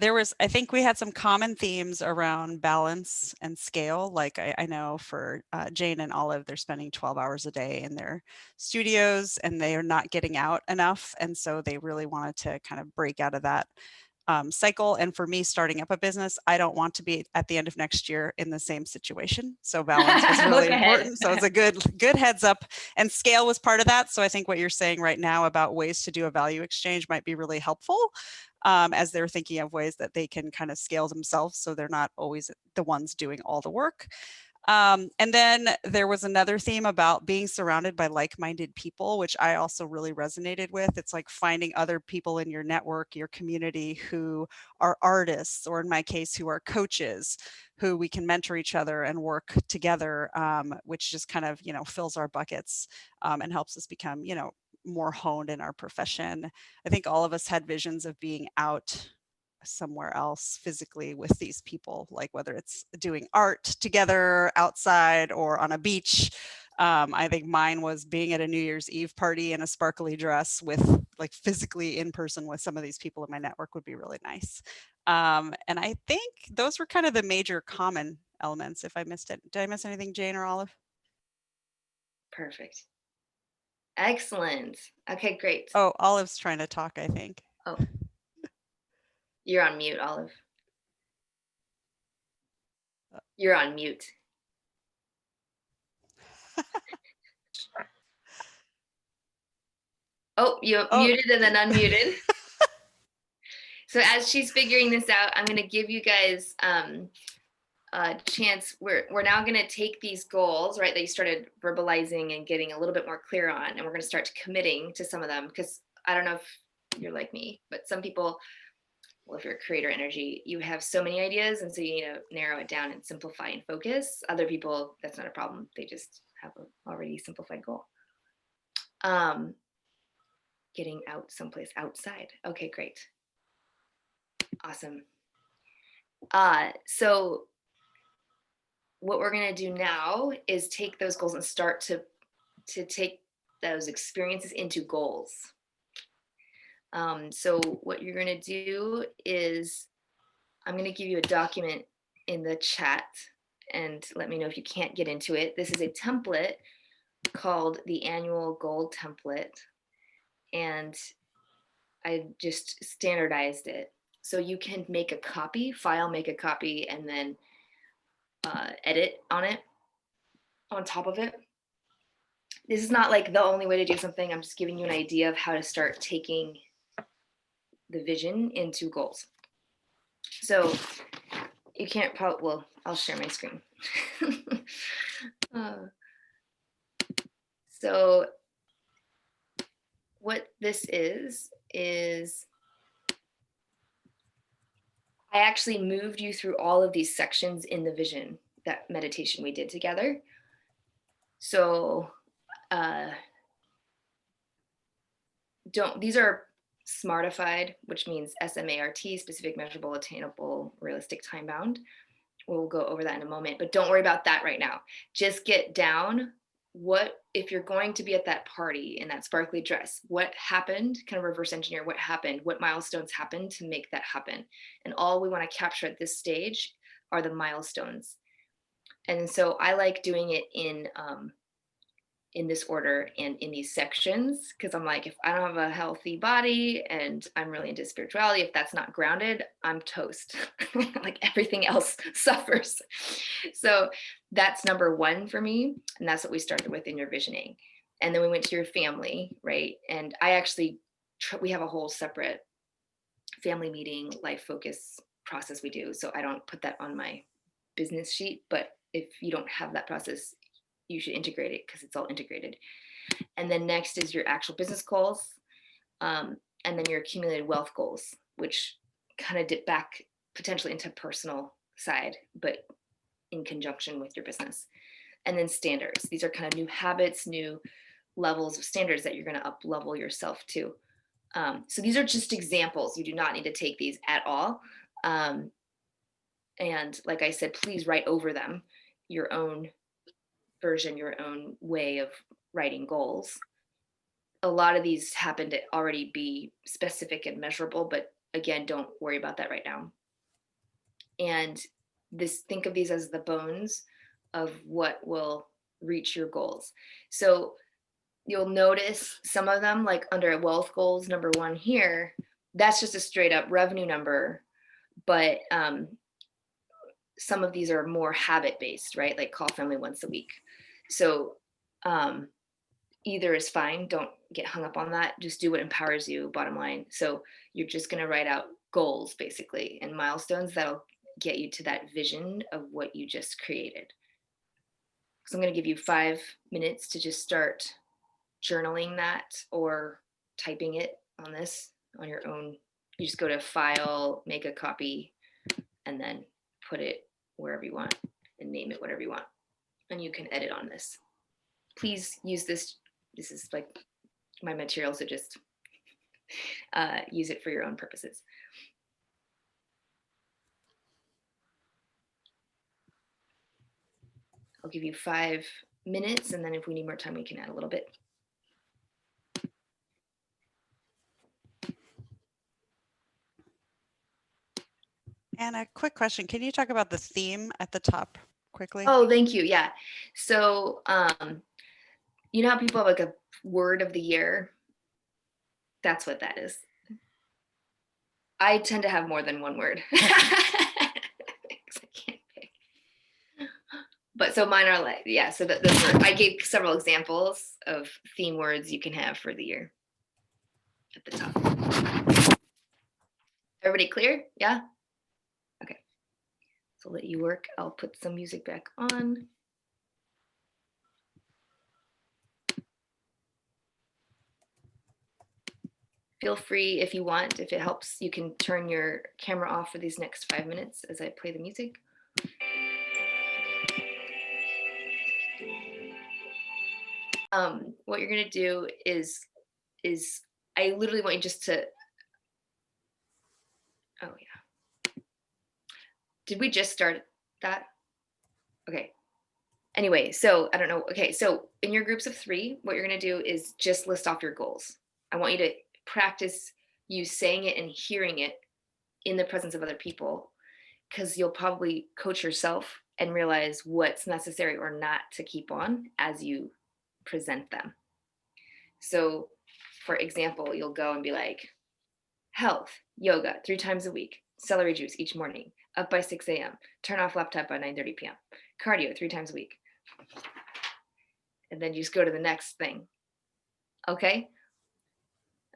think we had some common themes around balance and scale. Like I know for Jane and Olive, they're spending 12 hours a day in their studios and they are not getting out enough. And so they really wanted to kind of break out of that cycle. And for me, starting up a business, I don't want to be at the end of next year in the same situation. So balance was really important. So it's a good heads up, and scale was part of that. So I think what you're saying right now about ways to do a value exchange might be really helpful as they're thinking of ways that they can kind of scale themselves so they're not always the ones doing all the work. And then there was another theme about being surrounded by like-minded people, which I also really resonated with. It's like finding other people in your network, your community who are artists, or in my case, who are coaches, who we can mentor each other and work together, which just kind of, fills our buckets and helps us become, more honed in our profession. I think all of us had visions of being out somewhere else physically with these people, like whether it's doing art together outside or on a beach. I think mine was being at a New Year's Eve party in a sparkly dress with like physically in person with some of these people in my network would be really nice. And I think those were kind of the major common elements. If I missed it, did I miss anything, Jane or Olive? Perfect. Excellent. Okay, great. Oh, Olive's trying to talk, I think. Oh, you're on mute, Olive. You're on mute. Oh, you muted and then unmuted. So as she's figuring this out, I'm going to give you guys a chance. We're now going to take these goals, right, that you started verbalizing and getting a little bit more clear on, and we're going to start committing to some of them, because I don't know if you're like me, but some people, well, if you're a creator energy, you have so many ideas, and so you need to narrow it down and simplify and focus. Other people, that's not a problem. They just have an already simplified goal. Getting out someplace outside. Okay, great. Awesome. So what we're going to do now is take those goals and start to take those experiences into goals. So what you're going to do is I'm going to give you a document in the chat and let me know if you can't get into it. This is a template called the annual goal template, and I just standardized it. So you can make a copy, make a copy, and then edit on it, on top of it. This is not like the only way to do something. I'm just giving you an idea of how to start taking the vision into goals. So you can't probably, well, I'll share my screen. So what this is I actually moved you through all of these sections in the vision, that meditation we did together. So these are smartified, which means SMART, specific, measurable, attainable, realistic, time bound. We'll go over that in a moment, but don't worry about that right now. Just get down what, if you're going to be at that party in that sparkly dress, what happened, kind of reverse engineer what happened, what milestones happened to make that happen. And all we want to capture at this stage are the milestones. And so I like doing it in this order and in these sections, because I'm like, if I don't have a healthy body and I'm really into spirituality, if that's not grounded, I'm toast. Like everything else suffers. So that's number one for me. And that's what we started with in your visioning. And then we went to your family, right? And I actually, we have a whole separate family meeting, life focus process we do. So I don't put that on my business sheet, but if you don't have that process, you should integrate it because it's all integrated. And then next is your actual business goals. And then your accumulated wealth goals, which kind of dip back potentially into personal side, but in conjunction with your business. And then standards. These are kind of new habits, new levels of standards that you're going to up level yourself to. So these are just examples. You do not need to take these at all. And like I said, please write over them your own version, your own way of writing goals. A lot of these happen to already be specific and measurable, but again, don't worry about that right now. And think of these as the bones of what will reach your goals. So you'll notice some of them, like under wealth goals, number 1 here, that's just a straight up revenue number. But some of these are more habit based, right? Like call family once a week. So either is fine. Don't get hung up on that. Just do what empowers you, bottom line. So you're just going to write out goals basically and milestones that'll get you to that vision of what you just created. So I'm going to give you 5 minutes to just start journaling that or typing it on this on your own. You just go to file, make a copy, and then put it wherever you want and name it whatever you want. And you can edit on this. Please use this. This is like my material, so just use it for your own purposes. I'll give you 5 minutes, and then if we need more time, we can add a little bit. And a quick question. Can you talk about the theme at the top quickly? Oh, thank you. Yeah. So, you know how people have like a word of the year? That's what that is. I tend to have more than one word. I can't pick. But so mine are like, yeah, so I gave several examples of theme words you can have for the year at the top. Everybody clear? Yeah? Okay. So I'll let you work. I'll put some music back on. Feel free if you want, if it helps, you can turn your camera off for these next 5 minutes as I play the music. What you're gonna do is I literally want you just to, oh yeah. Did we just start that? Okay. Anyway, so I don't know. Okay, so in your groups of 3, what you're gonna do is just list off your goals. I want you to practice you saying it and hearing it in the presence of other people, because you'll probably coach yourself and realize what's necessary or not to keep on as you present them. So for example, you'll go and be like, health, yoga 3 times a week, celery juice each morning, up by 6 a.m., turn off laptop by 9:30 p.m., cardio 3 times a week. And then you just go to the next thing. Okay?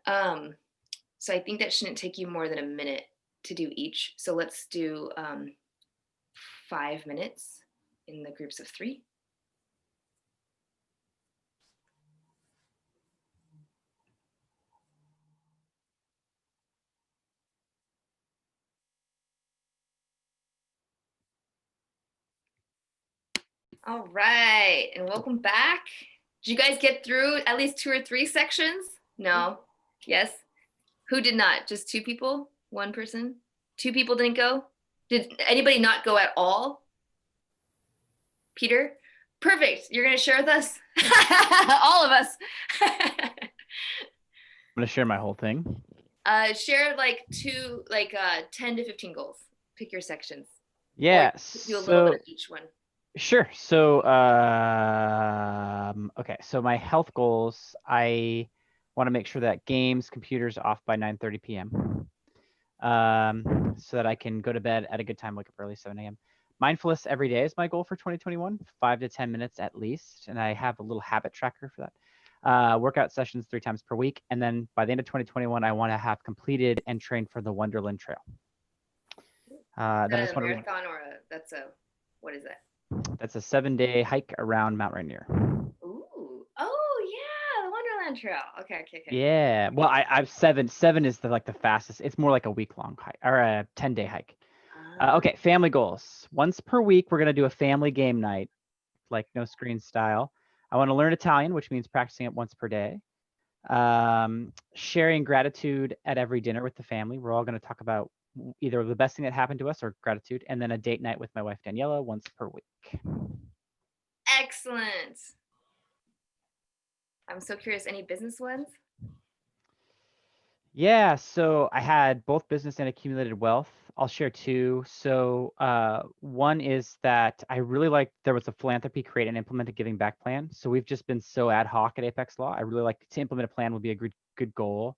So I think that shouldn't take you more than a minute to do each. So let's do 5 minutes in the groups of 3. All right, and welcome back. Did you guys get through at least 2 or 3 sections? No? Yes? Who did not? Just 2 people? 1 person? 2 people didn't go? Did anybody not go at all? Peter? Perfect. You're going to share with us? All of us. I'm going to share my whole thing. Share like 10 to 15 goals. Pick your sections. Yeah. Do a little bit of each one. Sure. So, okay. So my health goals, I want to make sure that games, computers off by 9:30 p.m. So that I can go to bed at a good time, wake up early, 7 a.m. Mindfulness every day is my goal for 2021, 5 to 10 minutes at least. And I have a little habit tracker for that. workout sessions 3 times per week. And then by the end of 2021, I want to have completed and trained for the Wonderland Trail. Then I just a want to marathon or what is that? That's a 7-day hike around Mount Rainier. Ooh, oh yeah, the Wonderland Trail. Okay. Yeah. Well, I've 7 is the fastest. It's more like a week-long hike or a 10-day hike. Okay, family goals. Once per week, we're going to do a family game night, like no screen style. I want to learn Italian, which means practicing it once per day. Sharing gratitude at every dinner with the family. We're all going to talk about either the best thing that happened to us or gratitude. And then a date night with my wife, Daniela, once per week. Excellent. I'm so curious, any business ones? Yeah, so I had both business and accumulated wealth. I'll share 2. So one is that I really liked there was a philanthropy, create and implement a giving back plan. So we've just been so ad hoc at Apex Law. I really like to implement a plan would be a good goal.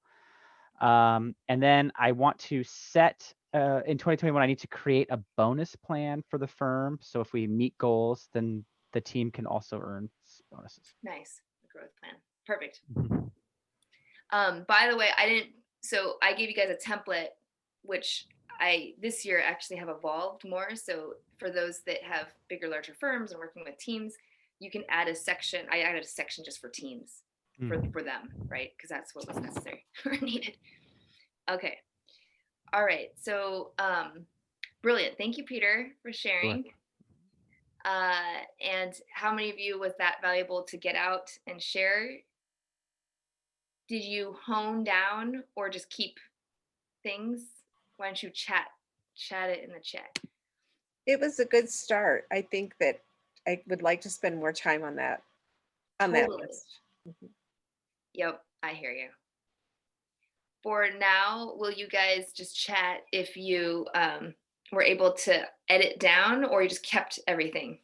And then I want to set in 2021, I need to create a bonus plan for the firm. So if we meet goals, then the team can also earn bonuses. Nice, the growth plan. Perfect. By the way, so I gave you guys a template, which I this year actually have evolved more. So for those that have bigger, larger firms and working with teams, you can add a section. I added a section just for teams for them, right? Because that's what was necessary or needed. Okay. All right. So brilliant. Thank you, Peter, for sharing. And how many of you was that valuable to get out and share? Did you hone down or just keep things? Why don't you chat it in the chat? It was a good start. I think that I would like to spend more time on that. That list. Yep, I hear you. For now, will you guys just chat if you were able to edit down or you just kept everything?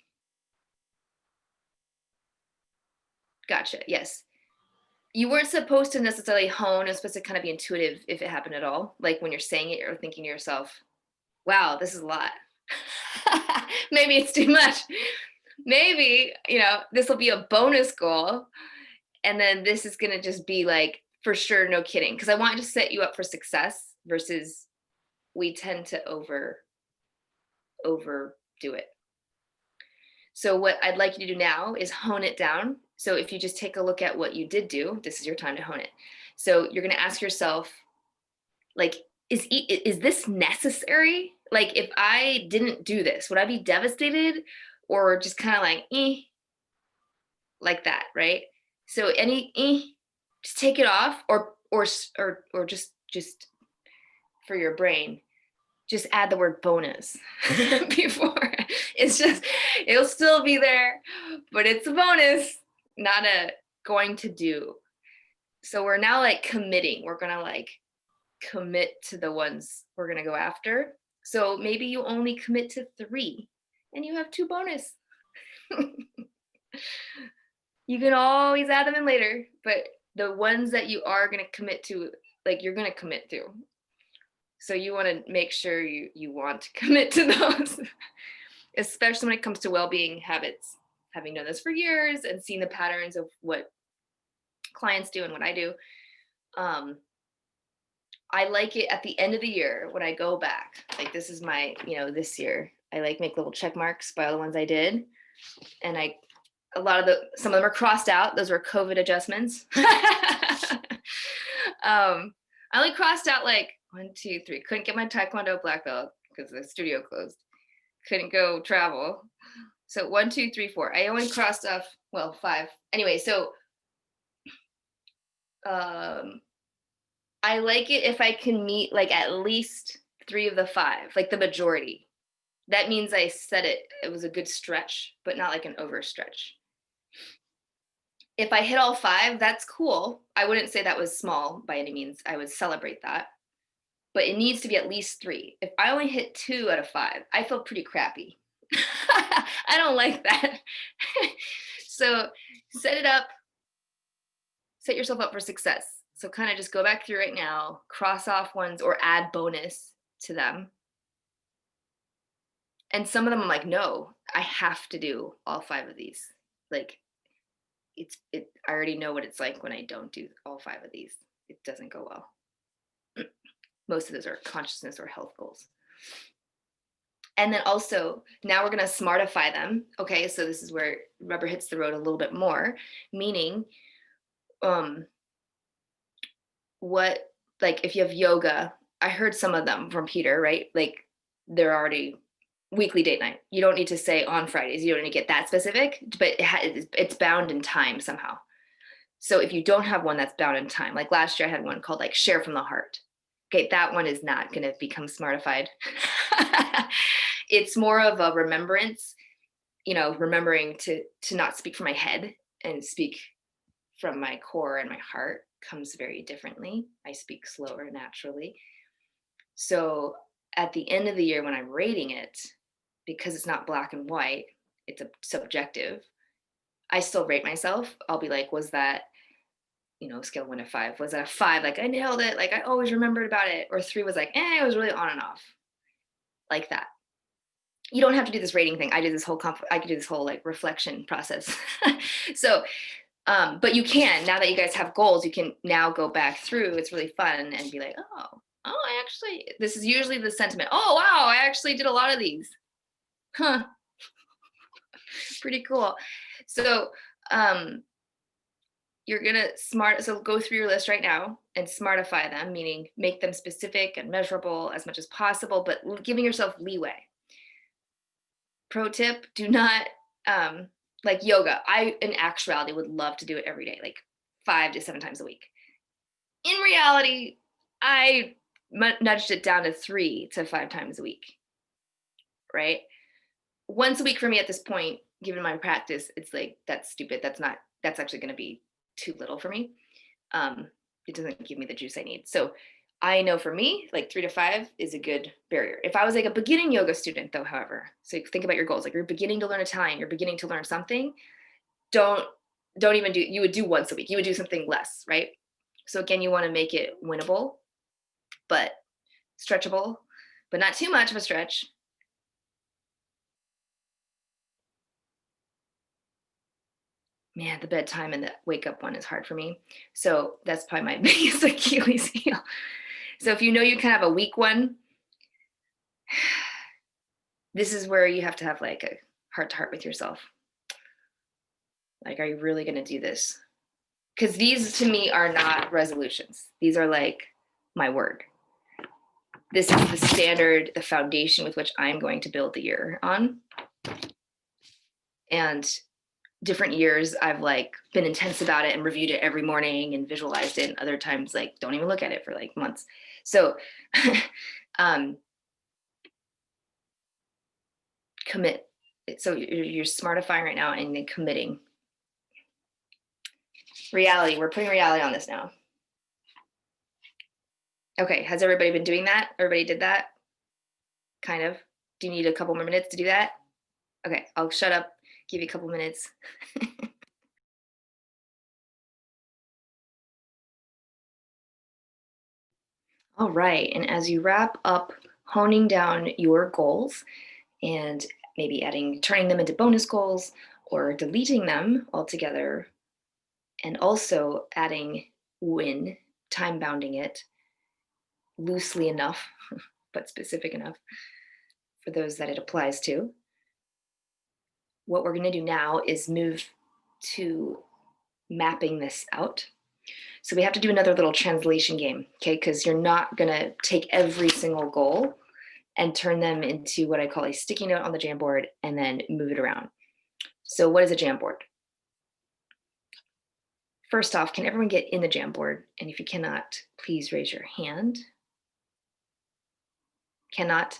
Gotcha. Yes. You weren't supposed to necessarily hone. It was supposed to kind of be intuitive if it happened at all. Like when you're saying it, you're thinking to yourself, wow, this is a lot. Maybe it's too much. Maybe, this will be a bonus goal. And then this is going to just be like, for sure, no kidding. Because I want to set you up for success versus we tend to overdo it. So what I'd like you to do now is hone it down. So if you just take a look at what you did do, this is your time to hone it. So you're going to ask yourself, like, is this necessary? Like, if I didn't do this, would I be devastated or just kind of like that, right? So just take it off or just for your brain, just add the word bonus before. It'll still be there, but it's a bonus, not a going to do. So we're now committing. We're going to commit to the ones we're going to go after. So maybe you only commit to 3 and you have 2 bonus. You can always add them in later, but the ones that you are going to commit to, you're going to commit to. So you want to make sure you want to commit to those, especially when it comes to well-being habits. Having done this for years and seen the patterns of what clients do and what I do, I like it at the end of the year when I go back. This is my, this year, I make little check marks by all the ones I did. And some of them are crossed out. Those were COVID adjustments. I only crossed out 1, 2, 3. Couldn't get my Taekwondo black belt because the studio closed. Couldn't go travel. So 1, 2, 3, 4. I only crossed off, 5. Anyway, so I like it if I can meet at least 3 of the 5, the majority. That means I said it was a good stretch, but not an overstretch. If I hit all 5, that's cool. I wouldn't say that was small by any means. I would celebrate that. But it needs to be at least 3. If I only hit 2 out of 5, I feel pretty crappy. I don't like that. So set it up. Set yourself up for success. So kind of just go back through right now, cross off ones or add bonus to them. And some of them I'm no, I have to do all 5 of these. I already know what it's like when I don't do all 5 of these. It doesn't go well. Most of those are consciousness or health goals. And then also, now we're going to smartify them. Okay, so this is where rubber hits the road a little bit more, meaning what, like if you have yoga, I heard some of them from Peter, right? Like they're already weekly date night. You don't need to say on Fridays. You don't need to get that specific, but it's bound in time somehow. So if you don't have one that's bound in time, like last year I had one called like Share from the Heart. Okay, that one is not going to become smartified. It's more of a remembrance, remembering to not speak from my head and speak from my core, and my heart comes very differently. I speak slower naturally. So at the end of the year when I'm rating it, because it's not black and white, it's a subjective, I still rate myself. I'll be like, was that, scale 1 to 5, was that a 5? Like I nailed it. Like I always remembered about it. Or 3 was like, it was really on and off, like that. You don't have to do this rating thing. I could do this whole like reflection process. So, but you can, now that you guys have goals, you can now go back through. It's really fun and be like, I actually, this is usually the sentiment. Oh, wow, I actually did a lot of these. Huh. Pretty cool. So, you're gonna so go through your list right now and smartify them, meaning make them specific and measurable as much as possible, but giving yourself leeway. Pro tip, do not, like yoga. I, in actuality, would love to do it every day, like 5 to 7 times a week. In reality, I nudged it down to 3 to 5 times a week, right? Once a week for me at this point, given my practice, it's like, that's stupid. That's actually going to be too little for me. It doesn't give me the juice I need. So I know for me, like 3 to 5 is a good barrier. If I was like a beginning yoga student though, however, so think about your goals, like you're beginning to learn Italian, you're beginning to learn something, don't even do, you would do once a week, you would do something less, right? So again, you want to make it winnable, but stretchable, but not too much of a stretch. Man, the bedtime and the wake up one is hard for me. So that's probably my biggest Achilles heel. So if you know you kind of have a weak one, this is where you have to have like a heart to heart with yourself. Like, are you really going to do this? Because these to me are not resolutions. These are like my word. This is the standard, the foundation with which I'm going to build the year on. And different years I've like been intense about it and reviewed it every morning and visualized it, and other times like don't even look at it for like months. So commit. So you're smartifying right now and then committing. Reality, we're putting reality on this now. Okay, has everybody been doing that? Everybody did that? Kind of. Do you need a couple more minutes to do that? Okay, I'll shut up, give you a couple minutes. All right, and as you wrap up honing down your goals and maybe turning them into bonus goals or deleting them altogether, and also adding win, time bounding it loosely enough, but specific enough for those that it applies to. What we're going to do now is move to mapping this out. So we have to do another little translation game, okay? Because you're not going to take every single goal and turn them into what I call a sticky note on the Jamboard and then move it around. So what is a Jamboard? First off, can everyone get in the Jamboard? And if you cannot, please raise your hand. Cannot?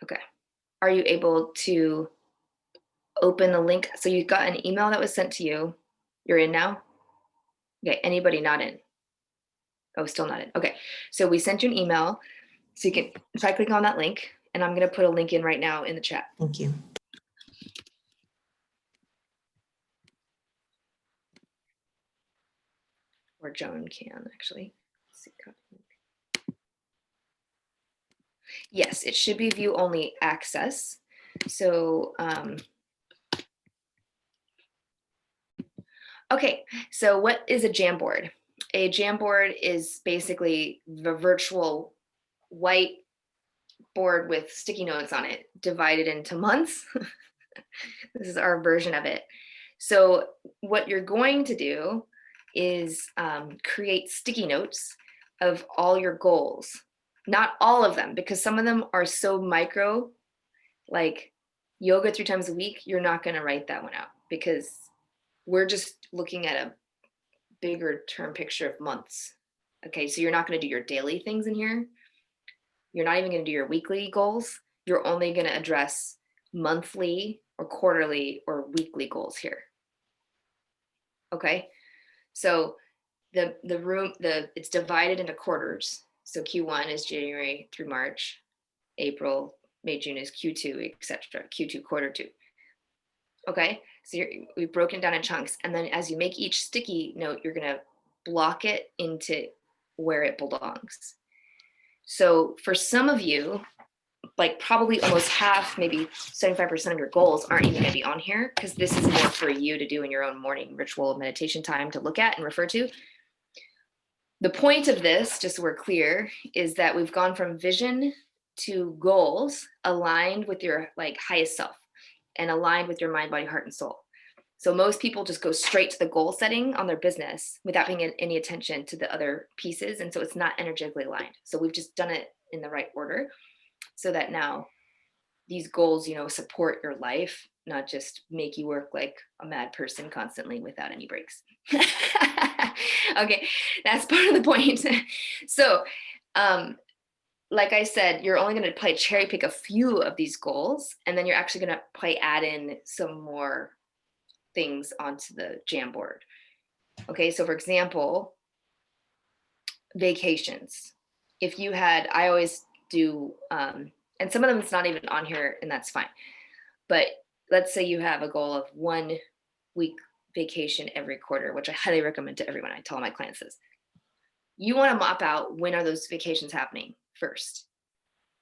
Okay. Are you able to open the link? So you got an email that was sent to you. You're in now? Okay, anybody not in? Oh, still not in. Okay, so we sent you an email. So you can try clicking on that link, and I'm going to put a link in right now in the chat. Thank you. Or Joan can actually. Let's see. Yes, it should be view only access. So Okay, so what is a Jamboard? A Jamboard is basically the virtual white board with sticky notes on it, divided into months. This is our version of it. So what you're going to do is create sticky notes of all your goals. Not all of them, because some of them are so micro, like yoga 3 times a week, you're not going to write that one out because we're just looking at a bigger term picture of months. Okay, so you're not going to do your daily things in here. You're not even going to do your weekly goals. You're only going to address monthly or quarterly or weekly goals here. Okay, so it's divided into quarters. So Q1 is January through March, April, May, June is Q2, etc. Q2 quarter 2. Okay, so we've broken down in chunks, and then as you make each sticky note, you're gonna block it into where it belongs. So for some of you, like probably almost half, maybe 75% of your goals aren't even gonna be on here, because this is more for you to do in your own morning ritual meditation time to look at and refer to. The point of this, just so we're clear, is that we've gone from vision to goals aligned with your like highest self and aligned with your mind, body, heart, and soul. So most people just go straight to the goal setting on their business without paying any attention to the other pieces. And so it's not energetically aligned. So we've just done it in the right order so that now these goals, you know, support your life, not just make you work like a mad person constantly without any breaks. Okay, that's part of the point. So, like I said, you're only going to probably cherry pick a few of these goals, and then you're actually going to probably add in some more things onto the Jamboard. Okay, so for example, vacations. If you had, I always do, and some of them it's not even on here, and that's fine. But let's say you have a goal of 1 week vacation every quarter, which I highly recommend to everyone. I tell my clients this. You want to map out when are those vacations happening first,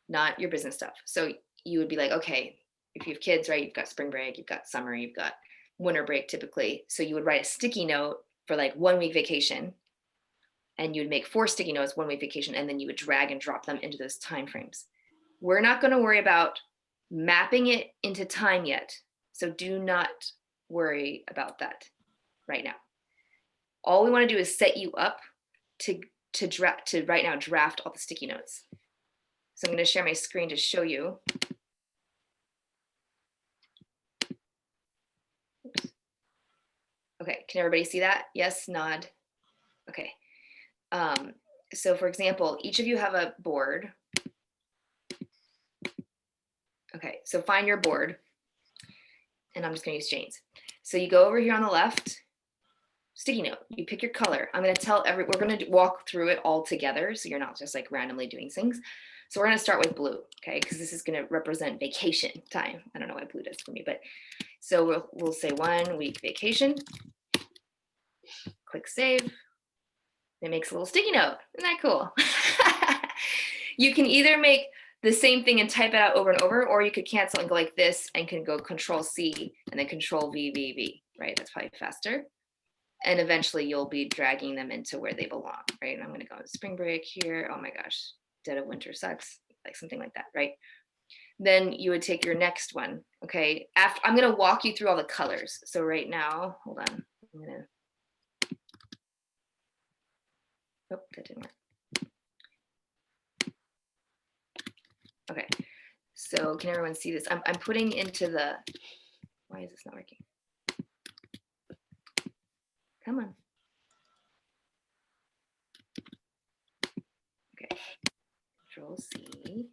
not your business stuff. So you would be like, okay, if you have kids, right, you've got spring break, you've got summer, you've got winter break typically. So you would write a sticky note for like 1 week vacation, and you would make 4 sticky notes 1 week vacation, and then you would drag and drop them into those time frames. We're not going to worry about mapping it into time yet. So do not worry about that right now. All we want to do is set you up to right now draft all the sticky notes. So I'm going to share my screen to show you. Oops. Okay, can everybody see that? Yes, nod. Okay. So for example, each of you have a board. Okay, so find your board, and I'm just going to use Jane's. So you go over here on the left, sticky note, you pick your color. I'm going to tell we're going to walk through it all together, so you're not just like randomly doing things. So we're going to start with blue, okay, because this is going to represent vacation time. I don't know why blue does for me, but so we'll say 1 week vacation. Click save. It makes a little sticky note. Isn't that cool? You can either make the same thing and type it out over and over, or you could cancel and go like this and can go Control C and then Control V, right? That's probably faster. And eventually you'll be dragging them into where they belong, right? And I'm gonna go spring break here. Oh my gosh, dead of winter sucks, like something like that, right? Then you would take your next one, okay? I'm gonna walk you through all the colors. So right now, hold on, oh, that didn't work. Okay, so can everyone see this? I'm putting into the, why is this not working? Come on. Okay, Control C.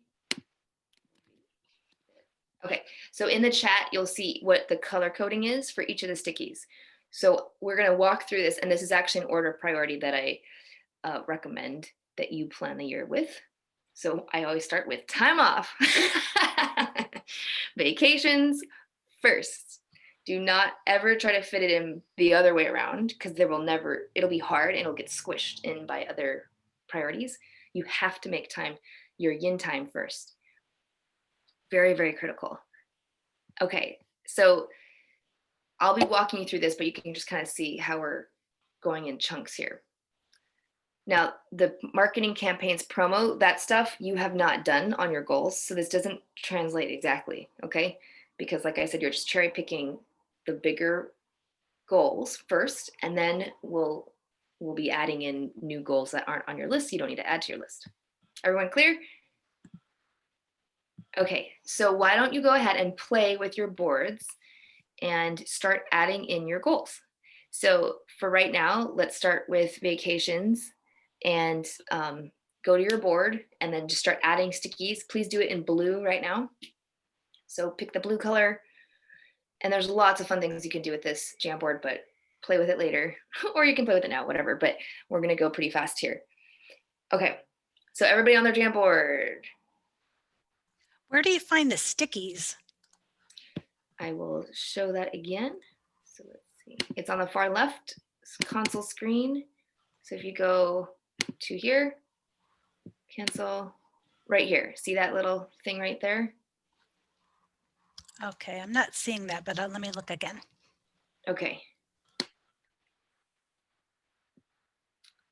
Okay, so in the chat, you'll see what the color coding is for each of the stickies. So we're gonna walk through this, and this is actually an order of priority that I recommend that you plan the year with. So I always start with time off. Vacations first. Do not ever try to fit it in the other way around, because it'll be hard and it'll get squished in by other priorities. You have to make time, your yin time first. Very, very critical. Okay, so I'll be walking you through this, but you can just kind of see how we're going in chunks here. Now, the marketing campaigns, promo, that stuff you have not done on your goals. So this doesn't translate exactly, okay? Because like I said, you're just cherry picking the bigger goals first, and then we'll be adding in new goals that aren't on your list. You don't need to add to your list. Everyone clear? Okay, so why don't you go ahead and play with your boards and start adding in your goals. So for right now, let's start with vacations and go to your board and then just start adding stickies. Please do it in blue right now. So pick the blue color, and there's lots of fun things you can do with this Jamboard, but play with it later, or you can play with it now, whatever, but we're gonna go pretty fast here. Okay, so everybody on their Jamboard. Where do you find the stickies? I will show that again. So let's see, it's on the far left console screen. So if you go to here, cancel, right here, see that little thing right there? Okay, I'm not seeing that, but let me look again. Okay.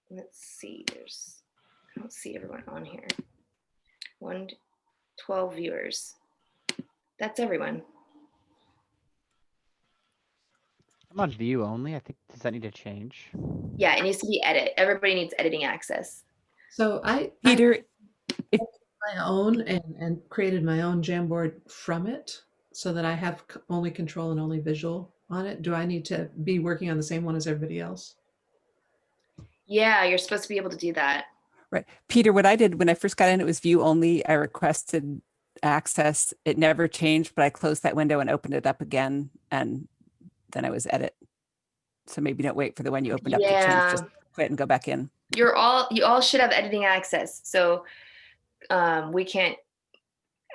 Let's see, I don't see everyone on here. 12 viewers. That's everyone. I'm on view only. I think, does that need to change? Yeah, it needs to be edit. Everybody needs editing access. So Peter, I my own and created my own Jamboard from it so that I have only control and only visual on it. Do I need to be working on the same one as everybody else? Yeah, you're supposed to be able to do that. right. Peter, what I did when I first got in, it was view only. I requested access. It never changed, but I closed that window and opened it up again. And then I was edit. So maybe don't wait for the one you opened up to change, just quit and go back in. You all should have editing access. So we can't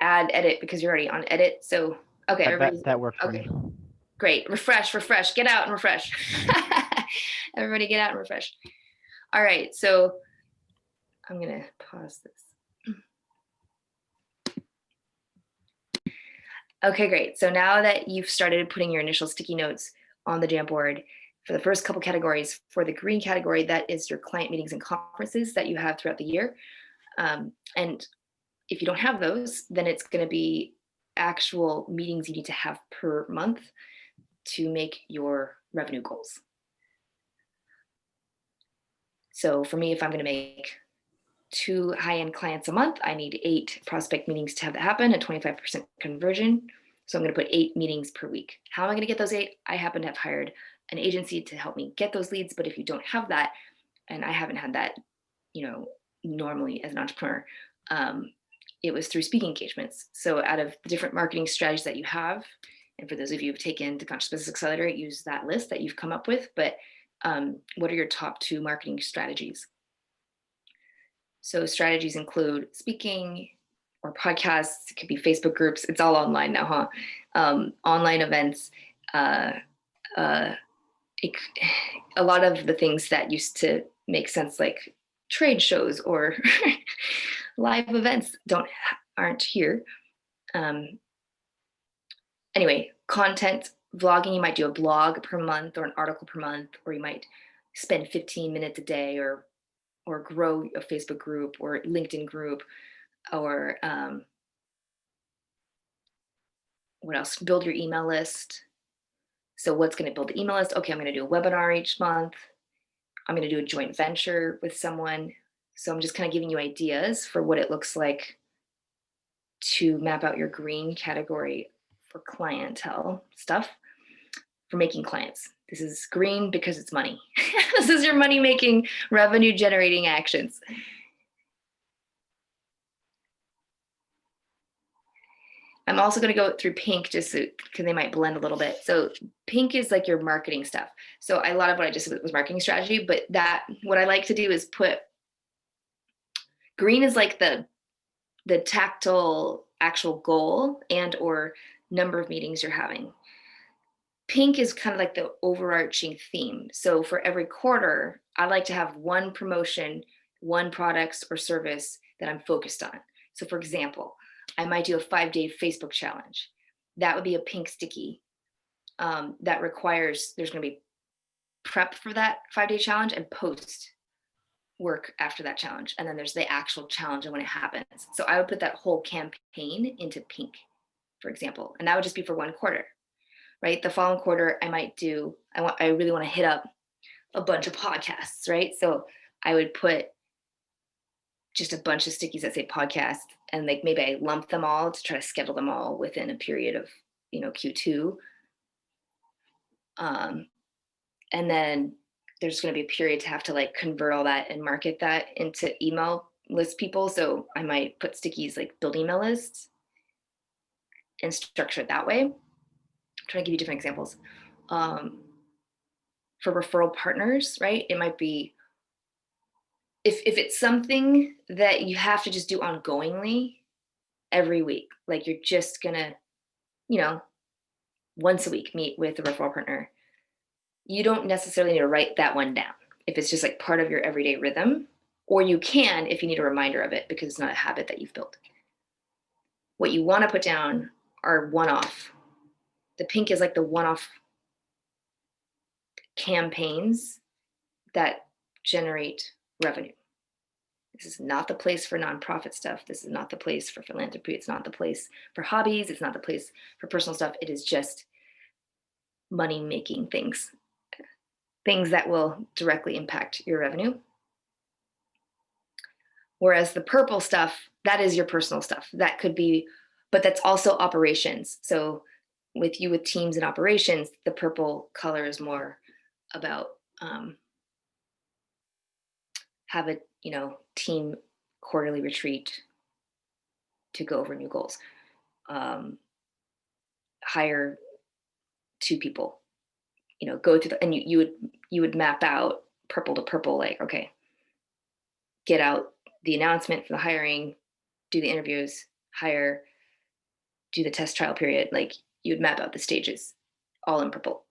add edit because you're already on edit. So okay, That worked for me. Great. Refresh, get out and refresh. Everybody get out and refresh. All right, so I'm gonna pause this. Okay, great. So now that you've started putting your initial sticky notes on the Jamboard, for the first couple categories, for the green category, that is your client meetings and conferences that you have throughout the year. And if you don't have those, then it's gonna be actual meetings you need to have per month to make your revenue goals. So for me, if I'm going to make 2 high-end clients a month, I need 8 prospect meetings to have that happen, a 25% conversion. So I'm going to put 8 meetings per week. How am I going to get those 8? I happen to have hired an agency to help me get those leads. But if you don't have that, and I haven't had that, normally as an entrepreneur, it was through speaking engagements. So out of the different marketing strategies that you have, and for those of you who've taken the Conscious Business Accelerator, use that list that you've come up with. But what are your top 2 marketing strategies? So strategies include speaking or podcasts. It could be Facebook groups. It's all online now, huh? Online events. A lot of the things that used to make sense, like trade shows or live events, aren't here. Anyway, content, vlogging, you might do a blog per month or an article per month, or you might spend 15 minutes a day or grow a Facebook group or LinkedIn group, or what else? Build your email list. So what's going to build the email list? Okay, I'm going to do a webinar each month. I'm going to do a joint venture with someone. So I'm just kind of giving you ideas for what it looks like to map out your green category for clientele stuff, for making clients. This is green because it's money. This is your money making, revenue generating actions. I'm also going to go through pink just because they might blend a little bit. So pink is like your marketing stuff. So a lot of what I just said was marketing strategy, but what I like to do is put green is like the tactile actual goal and or number of meetings you're having. Pink is kind of like the overarching theme. So for every quarter, I like to have one promotion, one product or service that I'm focused on. So for example, I might do a 5-day Facebook challenge. That would be a pink sticky. that requires, there's going to be prep for that 5-day challenge and post work after that challenge. And then there's the actual challenge and when it happens. So I would put that whole campaign into pink, for example, and that would just be for 1 quarter, right? The following quarter, I might do, I really want to hit up a bunch of podcasts, right? So I would put just a bunch of stickies that say podcast, and like maybe I lump them all to try to schedule them all within a period of, Q2. And then there's going to be a period to have to like convert all that and market that into email list people. So I might put stickies like build email lists and structure it that way. I'm trying to give you different examples. For referral partners, right? It might be, if it's something that you have to just do ongoingly every week, like you're just gonna, once a week meet with a referral partner, you don't necessarily need to write that one down if it's just like part of your everyday rhythm, or you can if you need a reminder of it because it's not a habit that you've built. What you want to put down are one-off. The pink is like the one-off campaigns that generate revenue. This is not the place for nonprofit stuff. This is not the place for philanthropy. It's not the place for hobbies. It's not the place for personal stuff. It is just money-making things that will directly impact your revenue. Whereas the purple stuff, that is your personal stuff. That could be, but that's also operations. So with teams and operations, the purple color is more about have a team quarterly retreat to go over new goals. Hire 2 people. Go through and you would map out purple to purple, like, okay, get out the announcement for the hiring, do the interviews, hire, do the test trial period. Like you would map out the stages all in purple.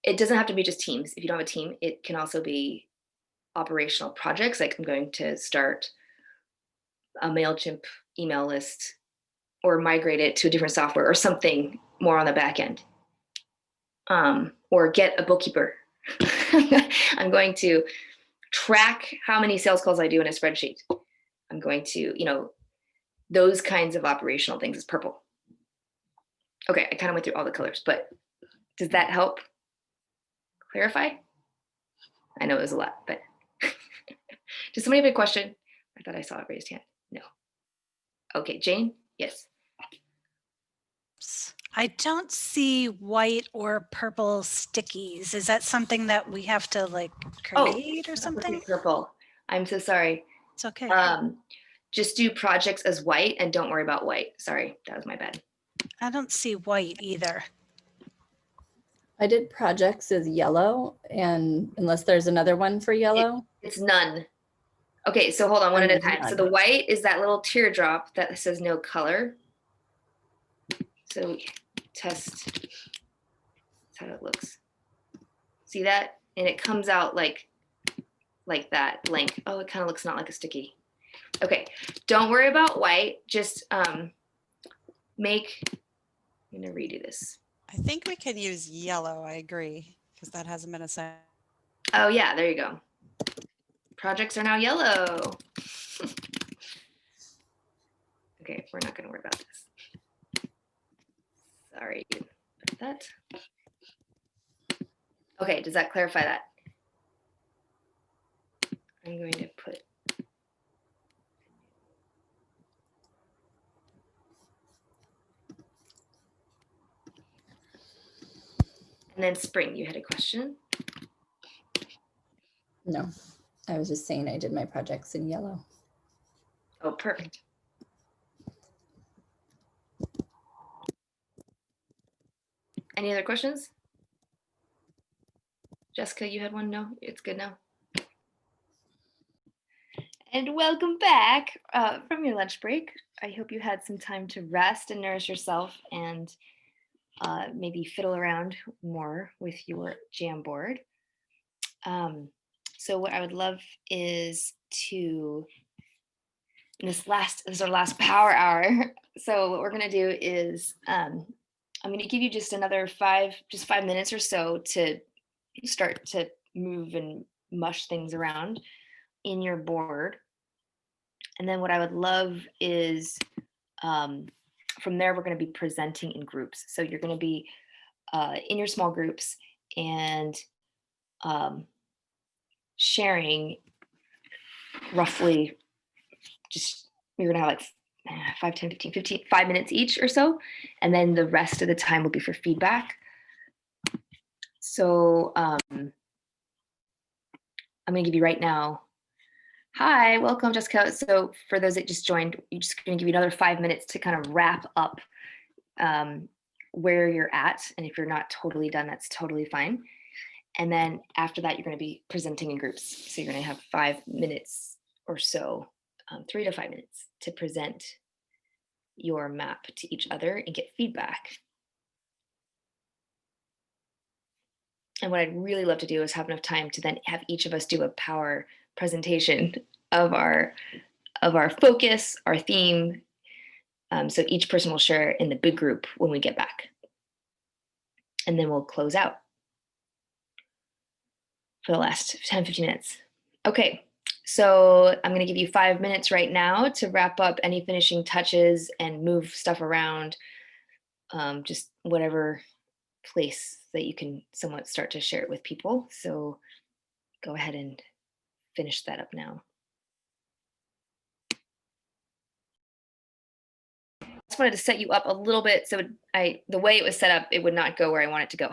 It doesn't have to be just teams. If you don't have a team, it can also be operational projects. Like I'm going to start a MailChimp email list or migrate it to a different software or something more on the back end. Or get a bookkeeper. I'm going to track how many sales calls I do in a spreadsheet. I'm going to, those kinds of operational things is purple. Okay, I kind of went through all the colors, but does that help clarify? I know it was a lot, but does somebody have a question? I thought I saw a raised hand. No. Okay, Jane? Yes. I don't see white or purple stickies. Is that something that we have to like create or something? Purple. I'm so sorry. It's okay. Just do projects as white and don't worry about white. Sorry, that was my bad. I don't see white either. I did projects as yellow, and unless there's another one for yellow. It's none. Okay, so hold on one at a time. None. So the white is that little teardrop that says no color. So test, that's how it looks. See that? And it comes out like that, blank. Oh, it kind of looks not like a sticky. Okay, don't worry about white. Just I'm gonna redo this. I think we could use yellow. I agree, because that hasn't been assigned. Oh yeah, there you go. Projects are now yellow. Okay, we're not gonna worry about this. Sorry about that. Okay, does that clarify that? I'm going to put and then Spring, you had a question? No, I was just saying I did my projects in yellow. Oh, perfect. Any other questions? Jessica, you had one? No, it's good now. And welcome back from your lunch break. I hope you had some time to rest and nourish yourself and maybe fiddle around more with your Jamboard. So what I would love is to, this is our last power hour. So what we're gonna do is I'm going to give you just another 5 minutes or so to start to move and mush things around in your board. And then what I would love is from there, we're going to be presenting in groups. So you're going to be in your small groups and sharing roughly just, you're going to have like 5, 10, 15, 15, 5 minutes each or so. And then the rest of the time will be for feedback. So I'm going to give you right now. Hi, welcome, Jessica. So for those that just joined, we're just going to give you another 5 minutes to kind of wrap up where you're at. And if you're not totally done, that's totally fine. And then after that, you're going to be presenting in groups. So you're going to have 5 minutes or so, 3 to 5 minutes to present your map to each other and get feedback. And what I'd really love to do is have enough time to then have each of us do a power presentation of our focus, our theme. So each person will share in the big group when we get back. And then we'll close out for the last 10, 15 minutes. Okay, so I'm gonna give you 5 minutes right now to wrap up any finishing touches and move stuff around, just whatever place that you can somewhat start to share it with people. So go ahead and finish that up now. I just wanted to set you up a little bit so the way it was set up, it would not go where I want it to go.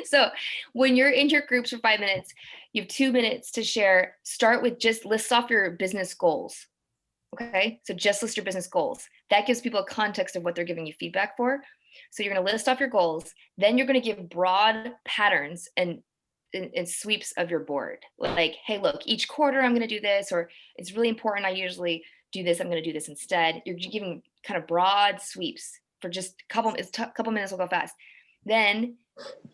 So when you're in your groups for 5 minutes, you have 2 minutes to share. Start with just list off your business goals. Okay, so just list your business goals. That gives people a context of what they're giving you feedback for. So you're going to list off your goals. Then you're going to give broad patterns and sweeps of your board. Like, hey, look, each quarter I'm going to do this, or it's really important. I usually do this. I'm going to do this instead. You're giving kind of broad sweeps for just a couple minutes will go fast. Then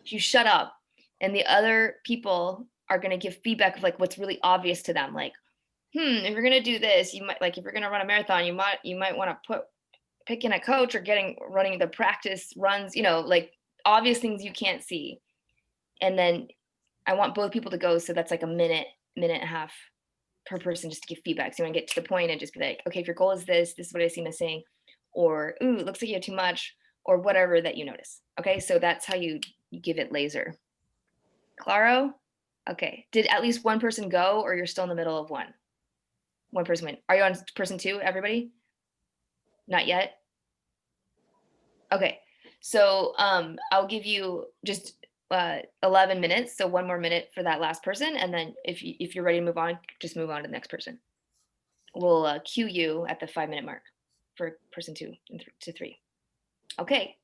you shut up and the other people are going to give feedback of like what's really obvious to them. Like, if you're going to do this, you might, like, if you're going to run a marathon, you might want to pick in a coach or running the practice runs, like obvious things you can't see. And then I want both people to go. So that's like a minute and a half per person just to give feedback. So you want to get to the point and just be like, okay, if your goal is this is what I see missing, or, ooh, it looks like you have too much, or whatever that you notice. Okay. So that's how you give it laser. Claro? Okay. Did at least one person go, or you're still in the middle of one? One person went. Are you on person 2, everybody? Not yet? Okay. So I'll give you just 11 minutes. So 1 more minute for that last person. And then if you're ready to move on, just move on to the next person. We'll cue you at the 5 minute mark for person 2 to 3. Okay.